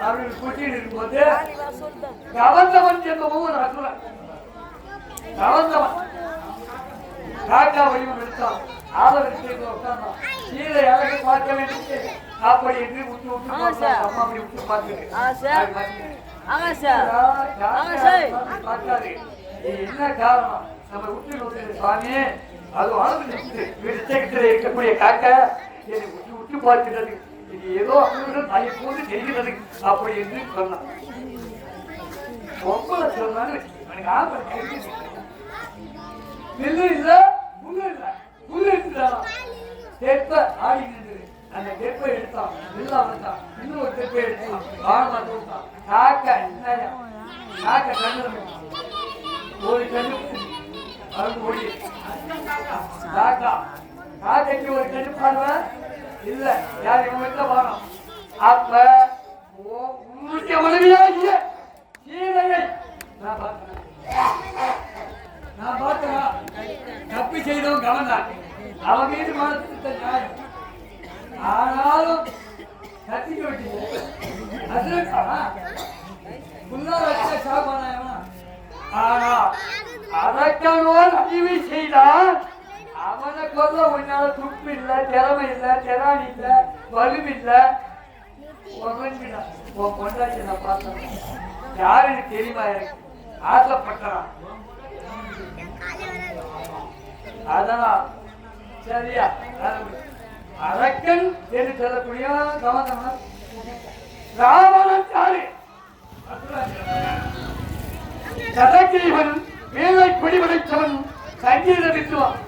அப்படின்னு கூட்டிட்டு இருக்கும்போது கவர்ந்தவன் என்பவும் ஒரு அசுரன் கவர்ந்தவன் காக்கா வடிவம் எடுத்தான் ஆதரவு உட்கார்ந்தான் கீழே அழகு பார்க்க வேண்டும் அப்படி என்று விட்டு விட்டு அம்மா அப்படி விட்டு பார்க்காது என்ன காரணம் நம்ம விட்டு சுவாமி அது வாழ்ந்து இருக்கக்கூடிய காக்கா என்னை விட்டு விட்டு பார்க்கிறது இது ஏதோ தாயை போது தெரிகிறது அப்படி என்று சொன்னான் ரொம்ப சொன்னான்னு எனக்கு ஆபத்து நெல்லு இல்ல புல்லு இல்ல புல்லு எடுத்துட்டான் தெப்ப ஆடி நின்றது அந்த தெப்பை எடுத்தான் நெல்லா வந்தான் இன்னும் ஒரு தெப்பை எடுத்தான் ஆடமா கொடுத்தான் காக்கா காக்கா கண்ணு ஒரு கண்ணு அது ஓடி காக்கா காக்கைக்கு ஒரு கண்ணு பாடுவேன் இல்ல யார் இவங்க வீட்டுல வாரம் அப்ப உன்னுடைய மனைவியாகிய சீதையை நான் பார்த்தேன் தப்பி செய்தவன் கவர்ந்தான் அவன் மீது மனசுத்த நியாயம் ஆனாலும் கத்திக்க விட்டீங்க சாப்பானா ஆனா அதற்கான அறிவை செய்தான் அவனை கொல்ல உன்னால துப்பு இல்ல, திறமை இல்ல, திறாணி இல்ல, வலுவில்ல. உன் பொண்டாட்டி நான் பார்த்தேன். யாருன்னு தெரியுமா? எனக்கு ஆசைப்பட்டான். அதெல்லாம் சரியா அரக்கன் என்று சொல்லக்கூடிய கவனம். ராவணன் யாரு? கதகிரிவன் மேலை குடிவடைத்தவன் சங்கீத வித்துவான்.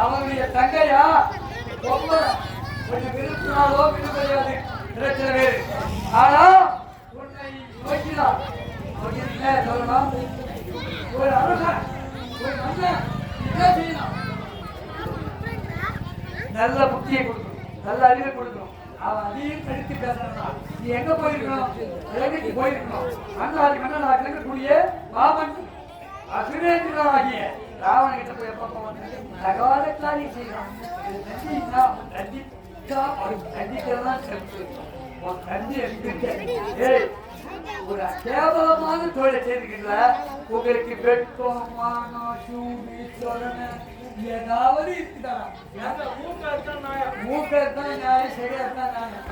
அவனுடைய தங்கையா கொஞ்சம் விருப்பினாலோ விரும்பலையாது பிரச்சனை வேறு. ஆனா உன்னை நோக்கினான். சொல்லலாம் ஒரு அழகன் ஒரு நல்ல என்ன செய்யணும்? நல்ல புத்தியை கொடுக்கணும், நல்ல அறிவை கொடுக்கணும். அவன் அதையும் கடித்து பேசுறான். நீ எங்க போயிருக்கணும்? இலங்கைக்கு போயிருக்கணும். மன்னாரி மன்னனாக இருக்கக்கூடிய மாமன் அசுரேந்திரனாகிய ராவண கிட்ட போய் எப்ப போவாங்க? தகவல காரியம் செய்யறான். ஒரு கேவலமான தொழிலை செய்திருக்கீங்கள. உங்களுக்கு வெட்கம், மானம், சூடு, சொரணை ஏதாவது இருக்குதா? மூக்கத்தான் நியாயம், சரியாத்தான் நியாயம்.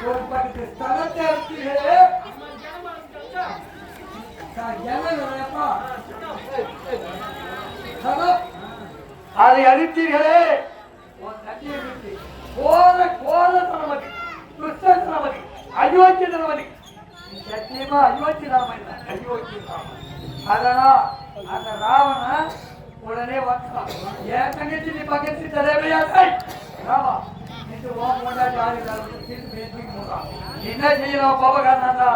ஒரு பக்கத்து ஸ்தலத்தை அடித்தீர்களே, அதை அழித்தீர்களே, உன் தண்ணியை விட்டு கோர கோர தனமதி, துஷ்ட தனமதி, அயோக்கிய தனமதி. சத்தியமா அயோக்கிய ராமன் இல்லை, அயோக்கிய ராமன். அதனால் அந்த ராவண உடனே வந்தான். என் தங்கச்சி நீ பக்கத்து தலைமையாதை ராமா என்று ஓம் கொண்டாடி என்ன செய்யணும்? கோபக்காரனா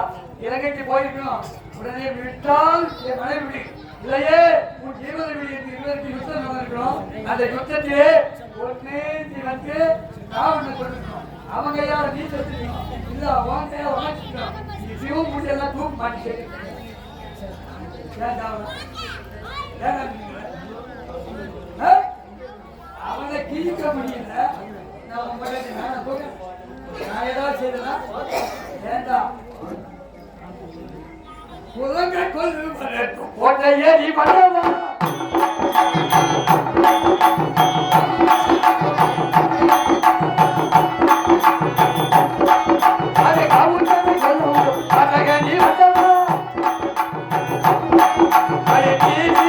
இலங்கைக்கு போயிருக்கணும். உடனே விட்டால் என் மனைவி விடு, இல்லையே உன் ஜீவனை விடு என்று இருவருக்கு யுத்தம் நடந்திருக்கணும். அந்த யுத்தத்திலே ஒன்று நீ வந்து ராவணனை கொண்டிருக்கணும். அவங்க யார நீ செத்துக்கணும், இல்ல அவங்க உணர்ச்சிக்கணும். நீ சிவம் மூட்டை எல்லாம் தூக்கு மாட்டி அவனை கிழிக்க முடியல. நான் ஏதாவது செய்தா வேண்டாம். குலங்கை கொண்டு கோட்டையே நீ பண்ணலாம். அதை கவுண்டனை கொள்ளும் அழக நீ வந்தலாம். அதை நீதி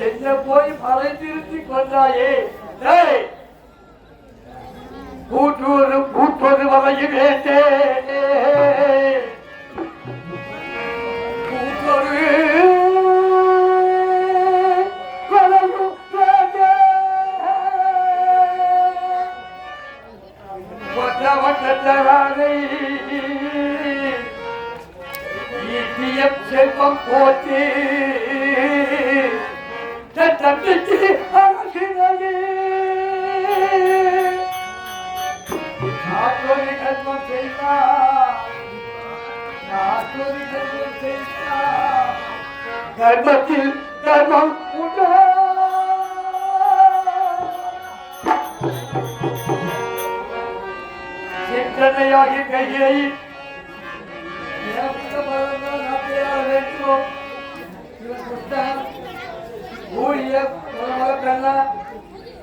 என்ன போய் மலை திருத்தி கொண்டாயே. கூட்டுவது வரையும் வேண்டே கூட்டொரு வரையும் வேண்டே வட்டத்தரானை ஈட்டியம் செல்வம் போற்றி தம்பிக்கு அழகினையே நாட்டொரு கர்மம் செய்தார், நாட்டொரு கர்மம் செய்தார், கர்மத்தில் கர்மம் உண்டா. சிந்தனையாகி கையை வேண்டும். இவன் கொடுத்தான் ஊழிய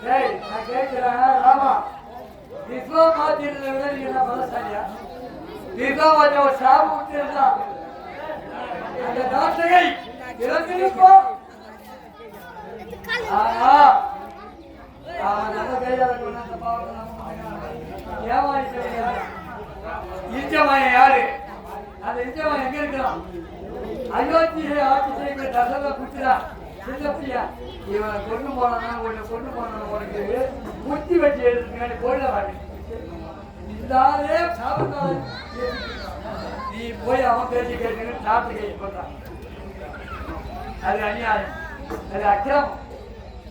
நான் கேட்கிறேன். ராமா விஸ்வமாத்தியத்தை விட நீங்க என்ன பலசாலியா? விஸ்வமாத்திய ஒரு சாபம் விட்டு இருந்தா அந்த தாசகை இறந்திருப்போம். ஆனா அவன் நல்ல கையாள கொண்ட பாவத்தை ஏமாறிட்டு இஞ்சமாயன் யாரு? அந்த இஞ்சமாயன் எங்க இருக்கிறான்? அயோத்தியை ஆட்சி செய்கிற தசக குச்சிதான் சின்னப்பியா. இவனை கொண்டு போனா உன்னை கொண்டு போன உனக்கு குச்சி வச்சு எடுத்து கோயில வாடி இந்தாலே சாப்பிட்டாலே நீ போய் அவன் பேச்சு கேட்டு சாப்பிட்டு கை பண்றான். அது அநியாயம், அது அக்கிரமம்.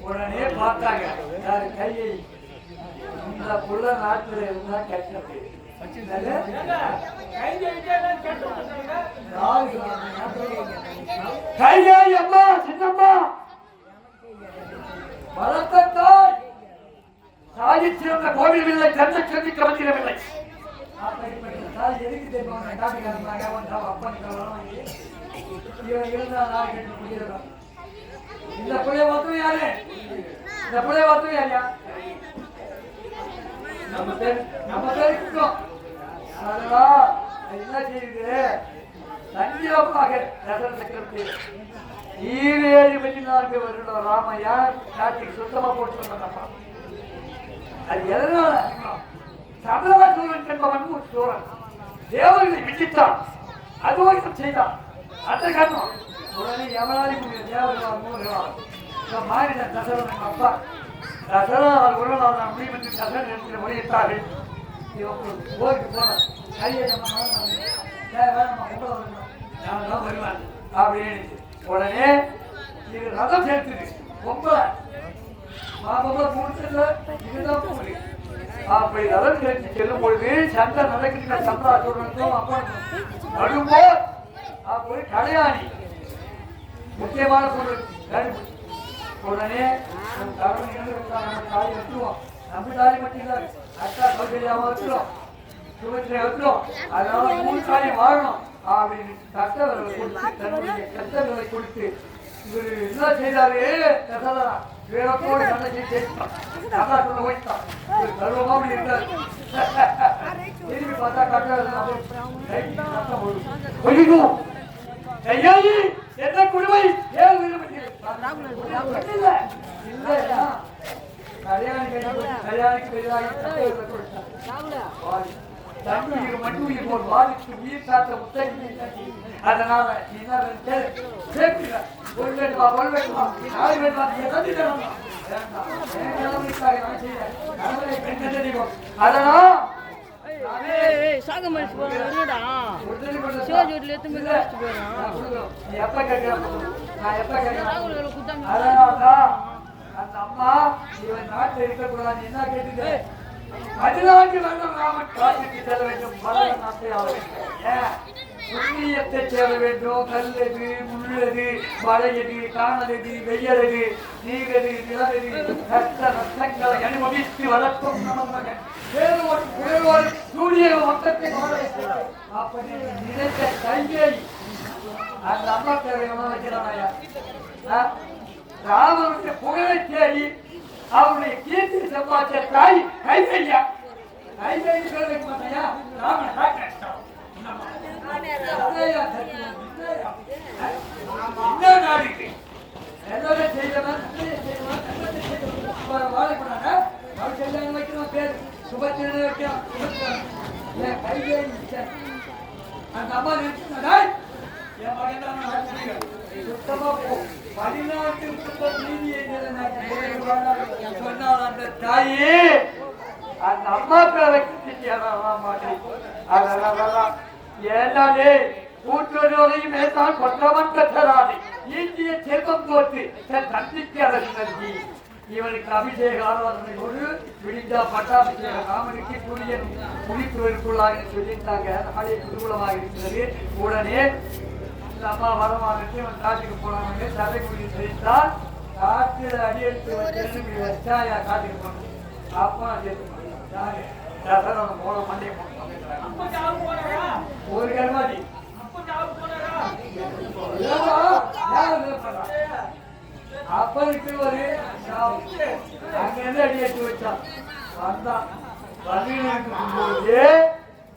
உடனே பார்த்தாங்க யாரு கையை இந்த புள்ள நாட்டுல இருந்தா கெட்டது. கையாய் அம்மா சின்னம்மா வளர்த்தாய் தாயை சிறந்த கோவில் இல்லை, தந்தை சந்திக்க வந்திடவில்லை. எதுக்கு தெரியும் இந்த பிள்ளைய பார்த்தும் யாரு? இந்த பிள்ளைய பார்த்தும் யாரியா? நம்ம பேருக்கும் அதெல்லாம் என்ன செய்யுது? சஞ்சீவமாக தசரத சக்கரவர்த்தி 24 வருடம் ராமையா காட்டுக்கு சுத்தமா போட்டு சொன்னப்பா. அது எதனால? சபலா சூரன் என்பவன் ஒரு சூரன் தேவர்களை விசித்தான், அதுவரைக்கும் செய்தான். அந்த காரணம் உடனே யமனாதி தேவர்கள் மாறின தசரன் அப்பா தசரா உருவனான முடிவென்று தசரன் என்கிற முறையிட்டார்கள். போருக்கு போனான் கையை வருவான் அப்படின்னு உடனே இது ரதம் சேர்த்துது. பொம்பளை முடிச்சதுல இதுதான் போகுது. அப்படி ரதம் சேர்த்து செல்லும் பொழுது சண்டை நடக்கின்ற சந்தா சொல்றதும் அப்போ நடும்போர் அப்படி கடையாணி முக்கியமான பொருள். உடனே தாலி வச்சுருவோம். நம்ம தாலி மட்டும் இல்லை, அக்கா சௌகரியாம வச்சுரும், சுபத்திரை வச்சுரும். அதனால 3 காரியம் வாழணும் அப்படின்னு கஷ்டங்களை கொடுத்து தன்னுடைய கஷ்டங்களை கொடுத்து இவர் என்ன செய்தாரு? வேறத்தோடு நல்ல ஜெயிச்சான், நல்லா சொல்ல போயிட்டான். கர்வமா அப்படி இருந்தாரு. திரும்பி பார்த்தா கஷ்டம் கையாயி என்ன குழுவை கல்யாணிக்கு தண்ணீர் மண்ணுயிர் போல் வாதித்து உயிர் காத்த முத்தகி. அதனால அதனால் அந்த அம்மா இவன் நாட்டில் இருக்கக்கூடாது. என்ன கேட்டு 14 வருடம் ராமன் காட்டுக்கு செல்ல வேண்டும், மரண நாட்டை ஆள வேண்டும், புண்ணியத்தை சேர வேண்டும். கல்லது முள்ளது மழையது காணலது வெய்யலது நீரது நிலவது கஷ்ட நஷ்டங்களை அனுபவித்து வளர்க்கும் நமன் மகன் சூரிய மொத்தத்தை அப்படி நினைத்த கையை அந்த அம்மா தேவையான வைக்கிறாயா? ராமனுடைய புகழை தேடி அவருடைய கீர்த்தி சம்பாதிச்ச தாய் கைகையா. கைகைக்கு பேர் வைக்க மாட்டாயா? ராமன் என்ன நாடு இது? எதோட செய்தவன் வாழக்கூடாத அவர் கல்யாணம் வைக்கணும், பேர் சுபத்திரனை வைக்கணும். கைகை அந்த அம்மா நினைச்சுனா என் மகன் சுத்தமா போ 14 சொன்னால் அந்த தாயே அந்த அம்மா பேரை ஏனாலே கூட்டுவதையும் மேற்கால் கொற்றவன் கற்றராது இந்திய செல்வம் தோற்று தன் தந்திக்கு அதற்கு நல்கி இவனுக்கு அபிஷேக ஆராதனையோடு விடிஞ்சா பட்டாபிஷேக ராமனுக்கு சூரியன் முடித்துவதற்குள்ளாக சொல்லிட்டாங்க. நாளே குதூகலமாக இருக்கிறது. உடனே அம்மா வரமானது இவன் காட்டுக்கு போனாங்க. சபைக்குடி செய்தால் காட்டுல அடியெடுத்து வச்சாயா காட்டுக்கு போனது. அப்பா சேர்த்து போன மண்டையை ஒரு கருமாதி அப்பனுக்கு ஒரு அங்கிருந்து அடி எடுத்து வச்சான். வந்தான் வந்தீனுக்கு போது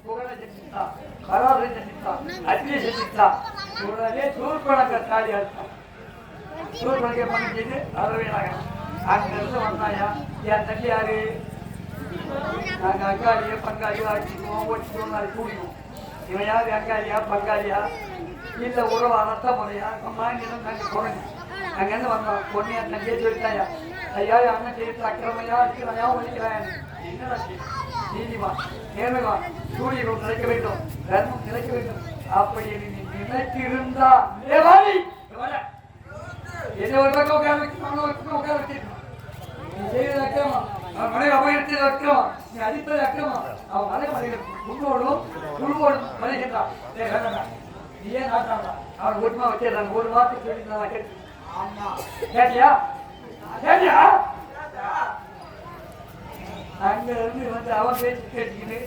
புகழை செஞ்சுட்டான், கராரை செஞ்சுட்டான், அக்னியை செஞ்சுட்டான். உடனே சூர்பனங்க தாடி அடித்தான். சூர்பனங்க பண்ணி செய்து அரவினாங்க. அங்கிருந்து வந்தாயா என் தம்பி யாரு? நாங்கள் அங்காளியா பங்காளியா அடிச்சுக்குவோம், ஓடிச்சுக்குவோம், நாளைக்கு கூடிவோம். இவன் யாரு? அங்காளியா பங்காளியா இல்லை உறவா ரத்த முறையா? மாநிலம் நாங்கள் குறைஞ்சி அங்கேருந்து வந்தோம். பொண்ணையா தங்கியே சொல்லிட்டாயா? ஐயா அண்ணன் செய்து அக்கிரமையா அடிக்கிறாயா ஒழிக்கிறான். என்னடா நீதிமா நேர்மைவா சூரியன் நிலைக்க வேண்டும், தர்மம் நிலைக்க வேண்டும். அப்படி நீ நினைத்திருந்தா என்ன ஒரு பக்கம் உட்கார வச்சு உட்கார வச்சிருக்கணும். நீ செய்த அக்கிரமம் அவன் மனைவி அபகரித்தது அக்கிரமம், நீ அடிப்பது அக்கிரமம். அவன் மனைவி உன்னோடும் குழுவோடும் மனைகின்றான். நீ ஏன் நாட்டாடா? அவன் ஒருமா வச்சிடறாங்க. ஒரு வார்த்தை சொல்லி நான் கேட்டு கேட்டியா கேட்டியா? அங்க இருந்து வந்து அவன் பேச்சு கேட்டுக்கிட்டு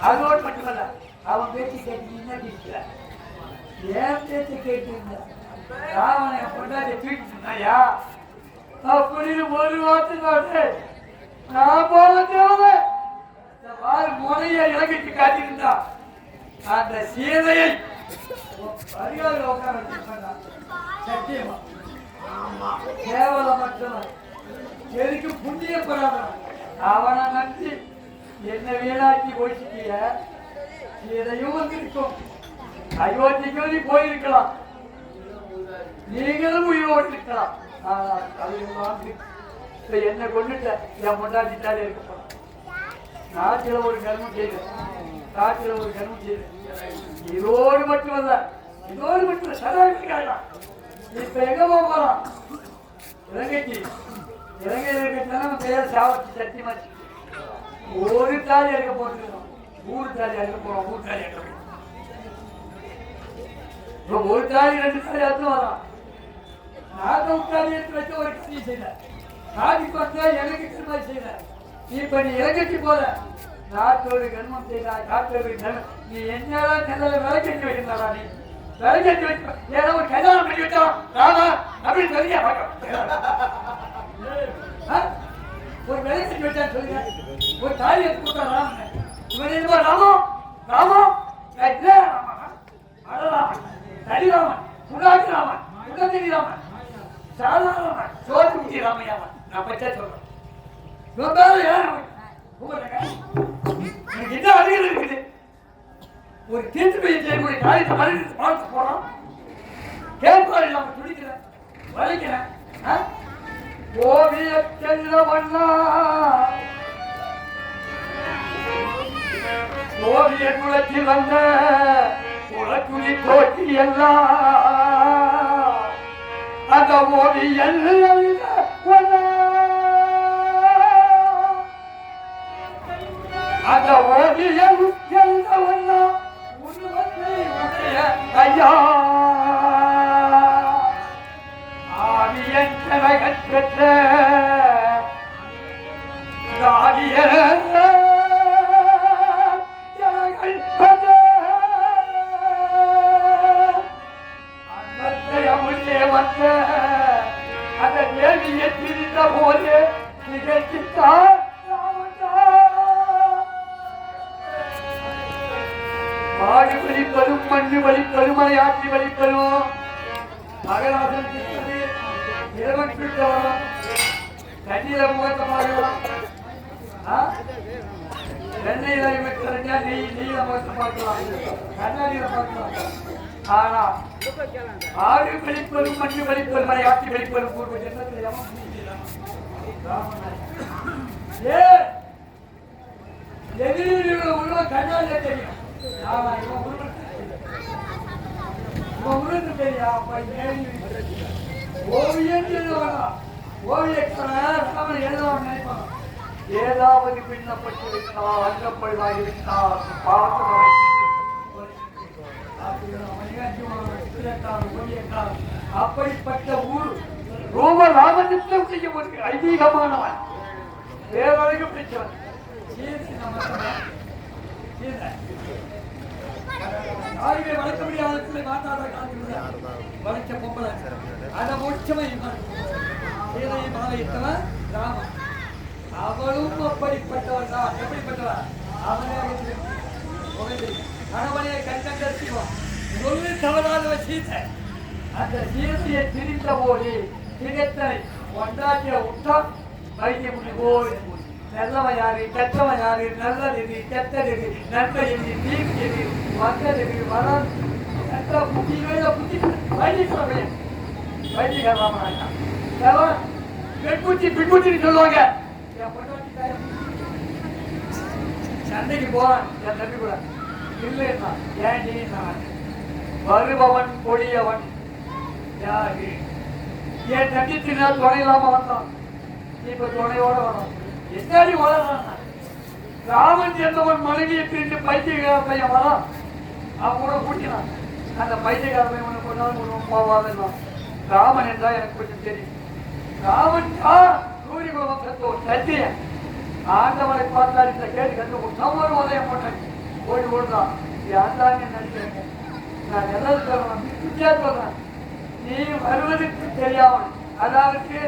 அதோடு மட்டுமல்ல அவன் பேச்சு கேட்டுக்கிட்டு ஏன் பேச்சு கேட்டு ராவனை பொண்டாட்டி தூக்கிட்டு இருந்தாயா அப்படின்னு ஒரு வார்த்தை நான் போக தேவை முனைய இலங்கைக்கு காட்டியிருந்தா அந்த சீதையை அதிகாரிகள் உட்கார வச்சிருக்காங்க. சத்தியமா கேவலம் மட்டும் எதுக்கு புண்ணியப்படாத அவனை நம்பி என்ன வீணாக்கி போயிட்டிய சீதையும் வந்திருக்கும். அயோத்திக்கும் நீ போயிருக்கலாம், நீங்களும் உயிரோடு இருக்கலாம். என்ன கொண்டுட்ட என் பொண்டாட்டிட்டாலே இருக்க போறோம். நாட்டில ஒரு கர்மம் செய்து காட்டில ஒரு கர்மம் செய்து இதோடு மட்டுமல்ல சதாவிக்காரா இப்ப எங்க போறோம்? இலங்கைக்கு. இலங்கையில் இருக்க நம்ம பெயர் சாவத்தி சத்தியமாச்சு. ஒரு தாலி அறுக்க போட்டுருக்கோம், ஊரு தாலி அறுக்க போறோம். ஊர் தாலி அறுக்க ஒரு தாலி 2 தாலி அறுத்து வரோம். நாங்க உட்காந்து எடுத்து வச்சு ஒரு கட்சி செய்யல. நாட்டுக்கு வந்தா எனக்கு திரும்ப செய்யல. இப்ப நீ இலங்கைக்கு போற நாட்டோடு கர்மம் செய்தா காட்டோடு நீ என்னதான் நிலையில விளக்கி வைக்கிறா? நீ விளக்கி வைக்க ஏதோ ஒரு கல்யாணம் பண்ணி வச்சோம் ராமா அப்படின்னு சொல்லியா ஒரு விளக்கி வச்சான்னு சொல்லுங்க. ஒரு தாலி எடுத்து கொடுத்தா ராமன் இவன் என்ன ராமம் ராமம் ராமன் ஹரிராமன் சுடாதி ராமன் சுடதிரி ராமன் சாதாரண சோத்து முட்டி ராமையாமன். நான் பச்சா சொல்றேன். என்ன அதிகம் இருக்குது? ஒரு தீர்த்து பையன் செய்யக்கூடிய காரியத்தை மறுத்து பார்த்து போறோம். கேட்பாரு இல்லாம துடிக்கிறேன் வலிக்கிறேன். ஓவிய செல்வண்ணா ஓவிய குலத்தில் வந்த குலக்குடி தோட்டி எல்லாம் அந்த ஓவியல் அந்த ஓவியல் ஐயா ஆவியன் பெற்ற ஆவிய அந்த தேவியை பிரிந்த போது நிகழ்ச்சித்தான் ஆடு வலிப்பதும் மண்ணு வலிப்பதும் மலையாற்றி வலிப்பதும் மகராசன் இரவன் பிடித்தவரம் தண்ணீர முகத்தமாகலாம் வெண்ணையில வைக்கிறா நீல முகத்தை பார்க்கலாம் கண்ணாடியில பார்க்கலாம். ஆனா ஆடு வலிப்பதும் மண்ணு வலிப்பதும் மலையாற்றி வலிப்பதும் பூர்வ ஜென்மத்தில் எதிரில் உள்ள கண்ணாடியில தெரியும். ஏதாவது பின்னப்பட்டு விட்டால் அங்கப்பழுதாகி விட்டால் அப்படிப்பட்ட ஊர் ரோம ராமனித்தம் செய்யப்பட்டு ஐதீகமானவன் வேறொழுங்கு பிடிச்சவன் யாருமே வளர்க்க முடியாத மாட்டாத வளர்ச்ச பொம்பளை அதை மோட்சமை சீதையை மாலையிட்டவன் ராமன். அவளும் அப்படிப்பட்டவன் தான். எப்படிப்பட்டவன்? அவனே கணவனையை கண்டறிவோம் சொல்லி தவறாத சீதை அந்த சீதையை திரிந்த போது திகத்தனை ஒன்றாக்கிய உட்டம் வைத்திய முடி போய் நல்லவன் யாரு கெட்டவன் யாரு நல்லது எது கெட்டது எது நன்மை எது தீங்கு எது வந்தது எது வரம் கெட்ட புத்தி புத்தி வைத்தியர் வைத்தியர் ராமராஜா பெண்குச்சி பின்புச்சின்னு சொல்லுவாங்க. சண்டைக்கு போறான் என் தம்பி கூட இல்லைன்னா ஏன் நீ வருபவன் கொடியவன் யாரு என் தம்பி தின்னா துணை இல்லாம வந்தான். இப்ப துணையோட வரும். என்னடி வளர்றான்? ராமன் என்பவன் மனைவியை பிரிந்து பைத்தியக்கார பையன் வரான். அவன் கூட கூட்டினான். அந்த பைத்தியக்கார பையன் ஒன்று கொண்டாலும் போவாதான். ராமன் என்றால் எனக்கு கொஞ்சம் தெரியும். ராமன் சூரிய குலமோ சத்தியன் ஆண்டவனை பார்த்தால் இந்த கேட்டு கண்டு ஒரு உதயம் போட்டேன். ஓடி ஓடுதான் யாருந்தாங்க நினைக்கிறேங்க. நான் எதாவது சொல்றேன் சொல்றேன். நீ வருவதற்கு தெரியாமல் அதாவது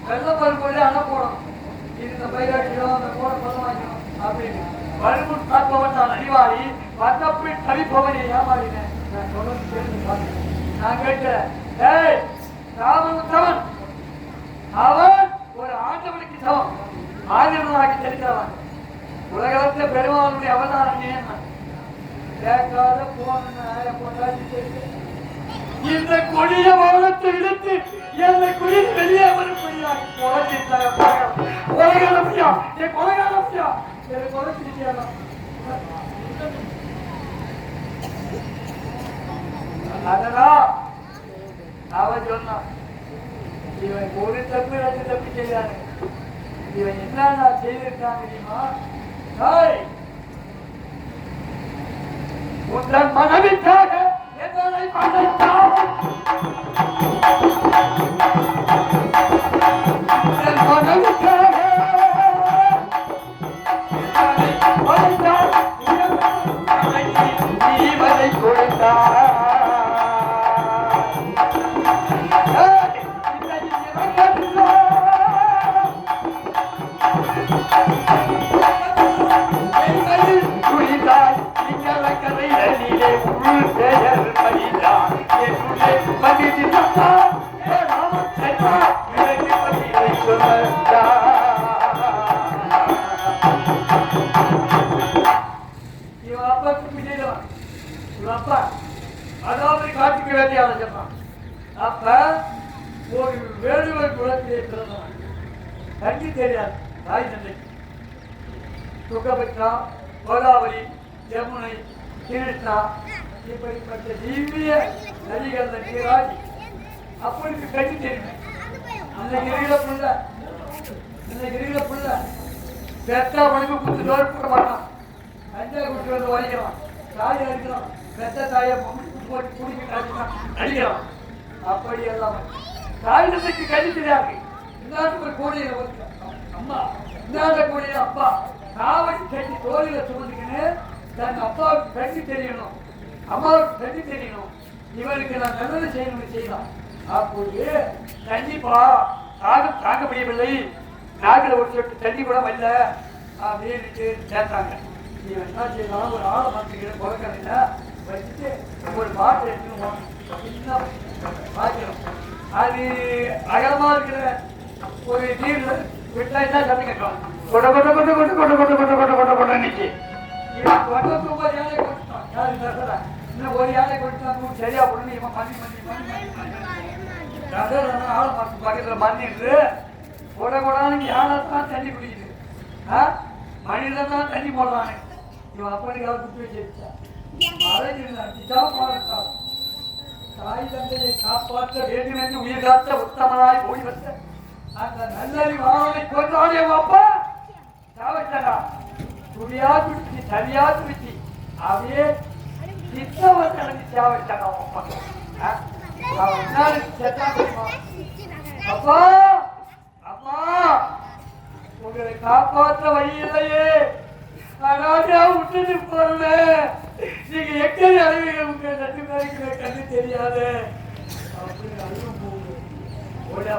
வெள்ளம் வரும்போதே அணை போடணும். இது இந்த பயிராட்சியும் அந்த போட பதமாக்கணும் அப்படின்னு வருமுன் காப்பவன் நான் அறிவாளி வந்தப்பின் தவிப்பவனை ஏமாறினேன். நான் சொல்றது கேட்டு நான் கேட்டேன். ஏய் ராமன் தவன் அவன் ஒரு ஆண்டவனுக்கு சமம். ஆண்டவனாகி தெரிந்தவன் உலகத்தை பெருமானுடைய அவதாரம் என்ன கேட்காத போனாச்சு. இந்த கொடிய மௌனத்தை இழுத்து என்னை குடியில் வெளியே வரும் கொலைகாலமையா என் கொலைகாலமையா என்னை கொலைச்சிருக்கியா. அதெல்லாம் அவன் சொன்னான். இவன் ஒரு தப்பு ரெண்டு தப்பு செய்யாரு. இவன் என்ன செய்திருக்கான் தெரியுமா? உன் மனைவிக்காக என்னை படைத்தான். என் மனைவிக்காக ஜீவனை கொடுத்தான். அதாவது காட்டுக்கு வேண்டியான சொன்னான். அப்ப ஒரு வேடுவர் குலத்திலே பிறந்தவன். கண்டி தெரியாது தாய் தந்தைக்கு. துங்கபத்ரா, கோதாவரி, யமுனை, கிருஷ்ணா இப்படிப்பட்ட திவ்ய நதிகள் நீராடி அப்படி கட்டி தெரியும். அந்த கிரியில புள்ள பெத்தா மணிக்கு குத்து தோல் போட மாட்டான். கஞ்சா குட்டி வந்து வலிக்கிறான். தாய் அடிக்கிறான். பெத்த தாயை போட்டு குடிக்க அடிக்கிறான். அப்படி எல்லாம் தாயிடத்துக்கு கட்டி தெரியாது. இந்த கூடையில அம்மா இந்த கூடையில அப்பா காவடி கட்டி தோழில சுமந்துக்கின்னு தன் அப்பாவுக்கு கட்டி தெரியணும், அம்மாவுக்கு கட்டி தெரியணும். இவருக்கு நான் நல்லது செய்யணும்னு செய்யலாம். அப்போது கண்டிப்பா தாங்க முடியவில்லை. நாட்டில் ஒரு சொட்டு தண்ணி கூட வரல அப்படின்னு சேர்த்தாங்க. இவன் என்ன செய்யலாம்? ஒரு ஆளை மாற்றிக்கிற குழக்கறையில வச்சுட்டு ஒரு பாட்டு எடுத்துக்கணும். அது அகலமா இருக்கிற ஒரு நீர்ல விட்டா என்ன சத்தம் கேட்கலாம். கொட்ட கொட்ட கொட்ட கொட்ட கொட்ட கொட்ட கொட்ட கொட்ட கொட்ட கொட்ட நினைச்சு இவன் கொட்ட ஒவ்வொரு யானை கொடுத்தான். யாரு தசரா இன்னும் ஒரு யானை கொடுத்தான் சரியா போடணும். இவன் பண்ணி பண்ணி பண்ணி ஆளை மாற்று பக்கத்துல மண்ணிட்டு கொட கொடான்னு யானை தான் தண்ணி குடிக்குது. மனிதன் தான் தண்ணி போடுறானே. இவன் அப்படிக்காக குட்டி வச்சிருச்சா தாய் தந்தையை காப்பாற்ற வேண்டும் என்று உயிர் காத்த உத்தமனாய் ஓடி வந்த அந்த நல்லறி வாழை கொண்டாடிய அப்பா சாவச்சா துடியா துடிச்சு சரியா துடிச்சு அவையே சித்தவர் நடந்து சாவச்சாங்க அப்பா. அப்பா அப்பா உங்களை காப்பாற்ற வழி இல்லையே. அனாதையா விட்டுட்டு போறல நீங்க எக்கடி அழுவீங்க. உங்க நட்டு மேய்க்கிற கண்ணு தெரியாது அப்படின்னு அழுவும் போகுது. ஓடா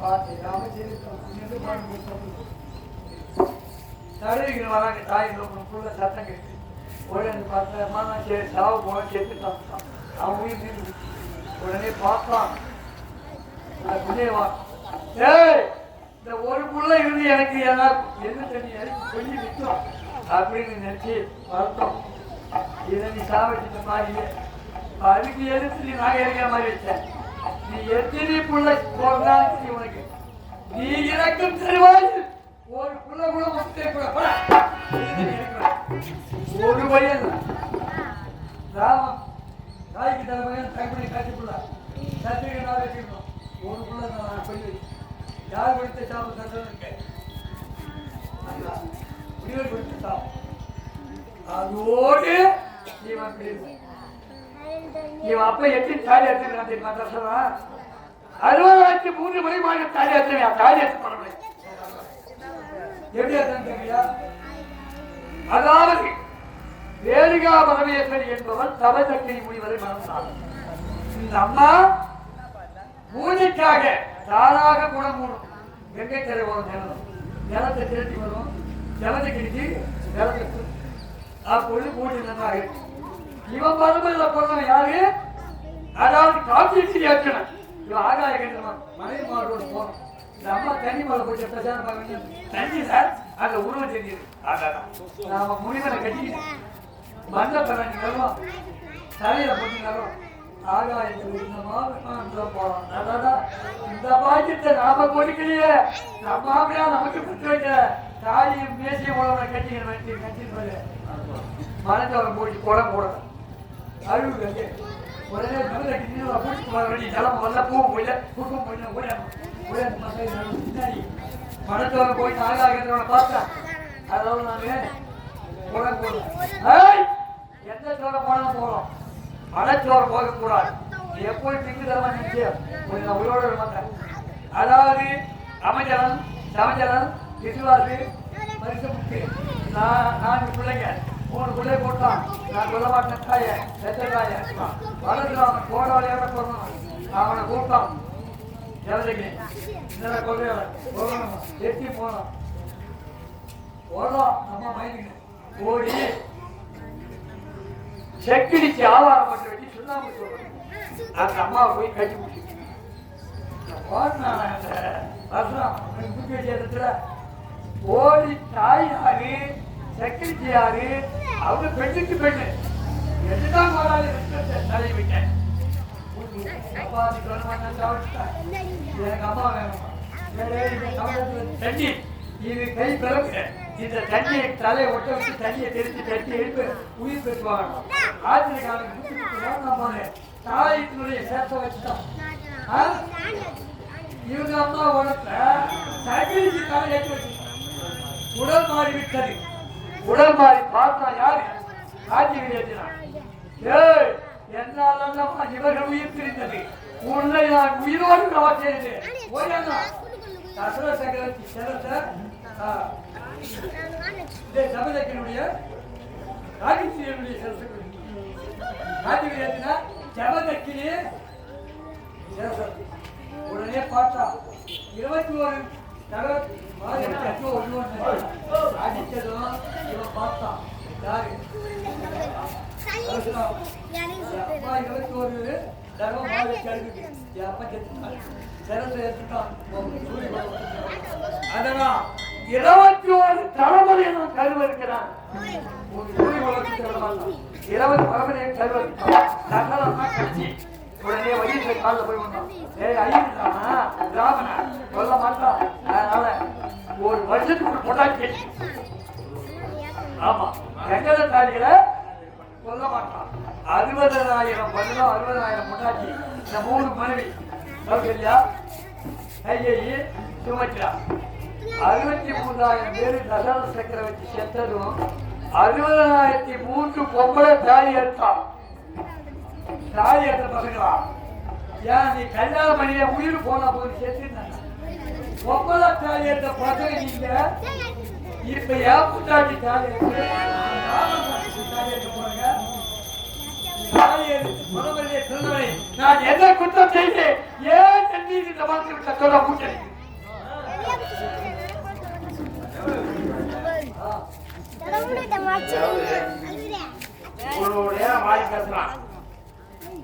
பார்த்து தடவிக்கிற வராங்க. தாய் ஃபுல்லா சத்தம் கேட்டு உடனே பார்த்தா நான் சரி சாவு போன செத்துட்டான். அவன் உயிர் நீண்டு உடனே பார்த்தான். புண்ணியவா ஏய் இந்த ஒரு புள்ள இருந்து எனக்கு என்ன தண்ணி கொஞ்சம் விற்கும் அப்படின்னு நினைச்சு வருத்தம். இதை நீ சாவடிச்ச மாதிரி அதுக்கு எதிர்த்து நீ நாங்க இருக்கிற மாதிரி வச்சேன். நீ எத்தனை புள்ள போடுறான்னு உனக்கு நீ இறக்கும் தருவாய். ஒரு புள்ள கூட முட்டை கூட ஒரு பையன் ராமன் தாய்க்கு தர பையன் கைப்படி காட்டி புள்ள சத்திரிகை நான் வச்சுக்கணும். ஒரு புள்ள நான் சொல்லி யார் கொடுத்த சாப்பிட தசனம் இருக்கு முனிவர் கொடுத்த சாப்பிட அதோடு இவன் அப்ப எட்டு தாலி எடுத்துக்கிறான் தெரியுமா தசனா 60,3 மணிமாக தாலி எடுத்துருவியா தாலி எடுத்து பண்ண முடியும் எப்படி எடுத்துக்கியா அதாவது வேலிகா பரமேஸ்வரி என்பவன் தவசக்தி முனிவரை மறந்தார் இந்த அம்மா பூஜைக்காக தானாக குணம் மூடும் கங்கை கரை வரும் ஜலம் ஜலத்தை திரட்டி வரும் ஜலத்தை கிழிச்சு ஜலத்தை அப்பொழுது பூஜை நன்றாக இவன் பரம்பரையில போனவன் யாரு அதாவது காட்சி ஏற்கனவே இவன் ஆகாய கேட்கணும் மலை மாடோடு போகணும் இந்த அம்மா தண்ணி மலை போய் பிரச்சாரம் பார்க்க தண்ணி சார் அந்த உருவம் தெரியுது அதான் நாம முனிவனை கட்டிக்கிட்டேன் மண்ண பண்ணி வரும் தலையில போட்டு வரும் ஆகாயத்தில் இந்த போறோம் இந்த பாக்கியத்தை நாம கொடுக்கலையே நம்ம ஆமையா நமக்கு பெற்று வைக்க தாலியும் மேசிய உழவனை கட்டிக்கிற மனத்தவரை போட்டு குடம் போடணும் அழுகு உடனே ஜலம் வல்ல பூவும் போயில குடும்பம் போயில பின்னாடி மனத்தவரை போயிட்டு ஆகாயத்தவனை பார்த்தா அதாவது நாங்க குடம் போடுறோம் எந்த சோழ போனாலும் போறோம் மனச்சோறு போகக்கூடாது எப்போது திங்கு தரமா நிச்சயம் நான் உயிரோடு மாட்டேன் அதாவது அமைச்சரன் சமைச்சரன் விசுவாசி பரிசுமுக்கு நான் பிள்ளைங்க 3 பிள்ளை போட்டான் நான் சொல்ல மாட்டேன் தாய செத்த தாய வளர்ந்து அவன் கோடாலையோட போடணும் அவனை கூப்பிட்டான் ஜலதைக்கு இந்த கொள்ளையோட போகணும் எட்டி போனோம் ஓடலாம் நம்ம மைனிங்க ஓடி செக்கிடிச்சு ஆவாரம் மட்டும் வெட்டி சுண்ணாம்பு சொல்றேன் அந்த அம்மாவை போய் கட்டி முடிச்சு ஓடி தாய் யாரு செக்கிடிச்சு யாரு அவங்க பெண்ணுக்கு பெண்ணு எதுதான் தலை விட்டேன் எனக்கு அம்மா வேணும் தண்ணி இது கை பிறகு இந்த தண்ணியை தலையை ஒட்ட வச்சு தண்ணியை தெரிஞ்சு தண்ணி எடுத்து உயிர் பெற்றுவாங்க ஆத்திர காலத்துக்கு தாயினுடைய சேர்த்த வச்சுட்டான் இவங்க அம்மா உடத்த தகிழ்ச்சி தலை ஏற்றி வச்சு உடல் மாறி விட்டது உடல் மாறி பார்த்தா யாரு காட்சி ஏற்றினான் ஏய் என்னாலம்மா இவர்கள் உயிர் பிரிந்தது உன்னை நான் உயிரோடு நான் செய்து ஓய்யா தசர சக்கரவர்த்தி செலத்தை சபதக்கினுடைய ராஜினுடைய ராஜினா ஜபதக்கிலே உடனே பார்த்தா 21 அடிச்சதும் இவன் பார்த்தான் யாரு 21 தடவை மாறி கழுவி அப்பா செத்துட்டான் சிறந்த எடுத்துட்டான் அதனால் 21 தலைமுறையை நான் கருவறுக்கிறான் 20 தலைமுறையை கருவறுக்கிறான் கட்சி உடனே வயிற்று காலில் போய் வந்தான் ஐயா ராமனா சொல்ல மாட்டான் அதனால ஒரு வருஷத்துக்கு பொண்டாட்டி ஆமா எங்கட தாலிகளை சொல்ல மாட்டான் 60,000 பதினோ 60,000 பொண்டாட்டி இந்த 3 மனைவி சௌகரியா கையை சுமக்கிறா 63,000 பேர் தசர சக்கரவர்த்தி செத்ததும் 60,003 பொம்பளை தாலி எடுத்தான் தாலி எடுத்த பசங்களா ஏன் நீ கல்யாணம் பண்ணிய உயிர் போனா போய் செத்து பொம்பளை தாலி எடுத்த பசங்க நீங்க இப்ப ஏன் புத்தாட்டி தாலி எடுத்து போறீங்க தாலி எடுத்து முதல்ல சொன்னவரை நான் என்ன குற்றம் செய்தேன் ஏன் என் மீது இந்த மாதிரி விட்ட சொல்ல கூட்டணி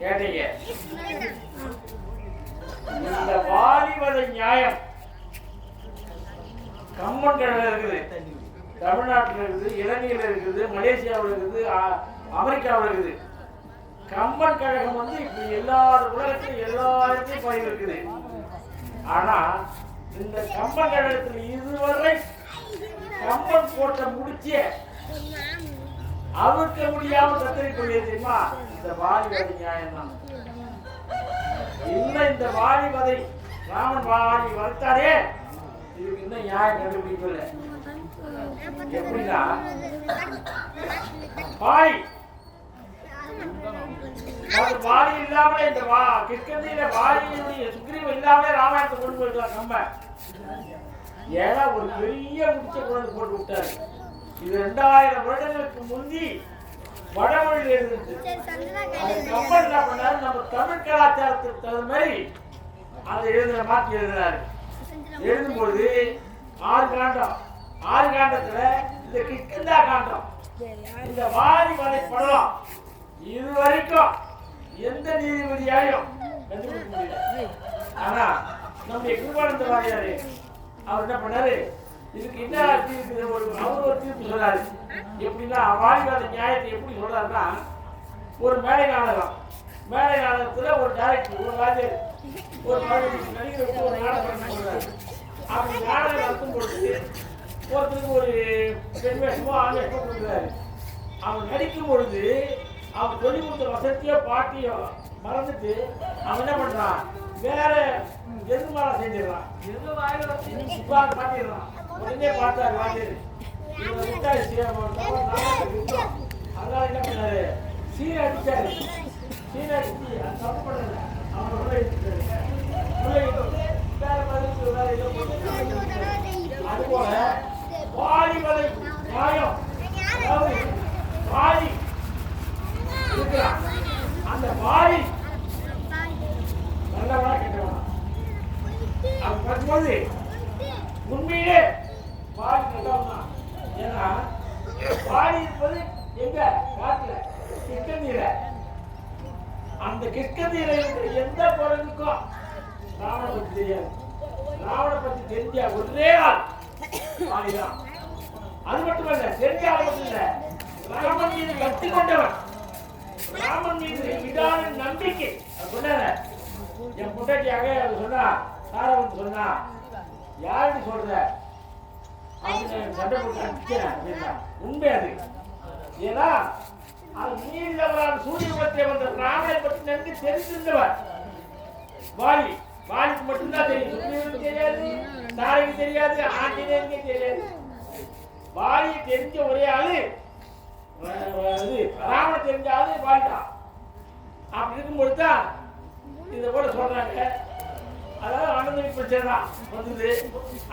கேட்டீங்க இந்த வாலிபத நியாயம் கம்மன் கடல இருக்குது, தமிழ்நாட்டில் இருக்குது, இலங்கையில இருக்குது, மலேசியாவில் இருக்குது, அமெரிக்காவில் இருக்குது. கம்பன் கழகம் வந்து இப்ப எல்லா உலகத்திலும் எல்லா இடத்தையும் பயிர் இருக்குது. ஆனா இந்த கம்பன் கழகத்தில் இதுவரை கம்பன் போட்ட முடிச்ச அவிர்க்க முடியாம கத்தரிக்கொள்ளிய தெரியுமா இந்த வாலிபதை நியாயம் தான். இல்ல இந்த வாலிபதை ராமன் வாரி வளர்த்தாரே இதுக்கு இன்னும் நியாயம் கண்டுபிடிக்கல. எப்படின்னா வாலி வாலி இல்லாமலே இந்த கிஷ்கிந்தையில வாலியுடைய சுக்ரீவன் இல்லாமலே ராமாயணத்தை கொண்டு போயிருக்கலாம் நம்ம. ஏன்னா ஒரு பெரிய முடிச்ச கொண்டு போட்டு விட்டாரு. இது 2000 வருடங்களுக்கு முந்தி வடமொழியில் இருந்துச்சு. கம்பன் என்ன பண்ணாரு, நம்ம தமிழ் கலாச்சாரத்துக்கு தகுந்த மாதிரி அதை மாற்றி எழுதினாரு. எழுதும்போது 6 காண்டம், 6 காண்டத்துல இந்த கிஷ்கிந்தா காண்டம், இந்த வாலி வலை படலாம் இது வரைக்கும் எந்த நீதிபதியாயும் கண்டுபிடிக்க முடியல. ஆனா நம்முடைய கிருபானந்த வாரியாரு அவர் என்ன பண்ணாரு, இதுக்கு என்ன தீர்ப்பு, அவர் ஒரு தீர்ப்பு சொல்றாரு. எப்படின்னா வாலிவாத நியாயத்தை எப்படி சொல்றாருன்னா, ஒரு மேடை நாடகம், மேடை நாடகத்துல ஒரு டைரக்டர், ஒரு வாத்தியார், ஒரு 15 நடிகருக்கு ஒரு நாடகம் சொல்றாரு. அப்படி நாடகம் நடத்தும் பொழுது ஒருத்தருக்கு ஒரு பெண் வேஷமோ ஆண் வேஷமோ கொடுக்குறாரு. அவன் நடிக்கும் பொழுது அவன் சொல்லி கொடுத்த வசதியோ பாட்டியோ மறந்துட்டு அவன் என்ன பண்றான், வேற எதிர்மாற செஞ்சிடறான், பாட்டிடுறான். உடனே பார்த்தாரு வாத்தியார், அதனால என்ன பண்ணாரு, சீனை அடிச்சாரு. சீனை அடிச்சு அது தப்பு பண்ணல, அவன் உள்ள அதுபோல வாலி வலை நியாயம், அதாவது வாலி இருக்கிறான், அந்த வாலி நல்லவனா கெட்டவனா அவன் பார்க்கும்போது உண்மையிலே வாலி நல்லவனா. ஏன்னா வாலி இருப்பது எங்க காட்டுல கிஷ்கிந்தையில. அந்த கிஷ்கிந்தையில இருக்கிற எந்த குரங்குக்கும் ராவண பத்தி தெரியாது. ராவண பத்தி தெரிஞ்ச ஒரே ஆள் வாலிதான். அது மட்டுமல்ல, தெரிஞ்ச ஆள் மட்டும் இல்ல, ராமன் மீது கட்டி கொண்டவன், ராமன் மீது விடாத நம்பிக்கை. சொன்ன என் பொண்டாட்டியாக அது சொன்னா, சார வந்து சொன்னா, யாருக்கு சொல்ற அப்படின்னு சண்டை போட்டு அடிச்சேன் அப்படின்னா உண்மை அது. ஏன்னா அது நீதிபதியான சூரியபுரத்தை வந்த ராமனை பற்றி நன்கு தெரிந்திருந்தவர் வாலி. வாலிக்கு மட்டும்தான் தெரியும், சுக்ரீவனுக்கு தெரியாது, சாரைக்கு தெரியாது, ஆஞ்சநேயனுக்கே தெரியாது. வாலியை தெரிஞ்ச ஒரே ஆளு ராமனை தெரிஞ்ச ஆளு வாலிதான். அப்படி இருக்கும்போது தான் இதை போல சொல்றாங்க. அதாவது அனந்தனி பிரச்சனை தான் வந்தது.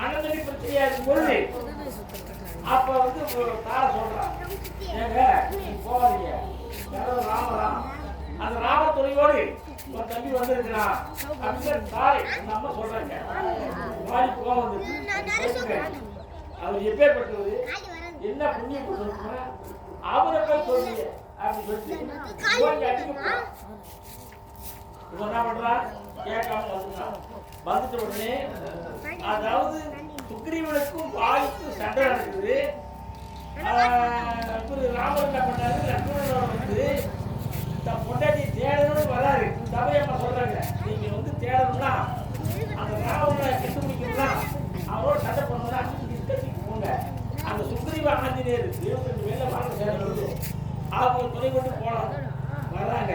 அனந்தனி பிரச்சனையா இருக்கும்போது அப்ப வந்து தார சொல்றான், ஏங்க போவாதீங்க, ராமராம் அந்த ராம துணையோடு ஒரு தம்பி வந்திருக்கிறான் அப்படின்னு தாரை அந்த அம்மா சொல்றாங்க. வாலி கோவம் வந்து அவர் எப்பேற்பட்டது, என்ன புண்ணியம் சொல்லுங்க, அவரை போய் சொல்லுங்க அப்படின்னு சொல்லிட்டு அடிக்க என்ன பண்றா, கேட்காம வந்துட்டான். வந்துட்ட உடனே அதாவது சுக்ரீவனுக்கும் வாலிக்கும் சண்டை நடக்குது. ராமர் என்ன பண்ணாரு, லக்ஷ்மணனோட வந்து தன் பொண்டாட்டி தேடணும்னு வராரு. சபையம்மா சொல்றாங்க, நீங்க வந்து தேடணும்னா அந்த ராவணனை கண்டுபிடிக்கணும்னா அவரோட சண்டை பண்ணணும்னா கிஷ்கிந்தைக்கு போங்க. அந்த சுக்ரீவ ஆஞ்சநேயர் 22 வேலை வாழ்க்கை சேரணும், அவங்க துணை கொண்டு போலாம். வர்றாங்க.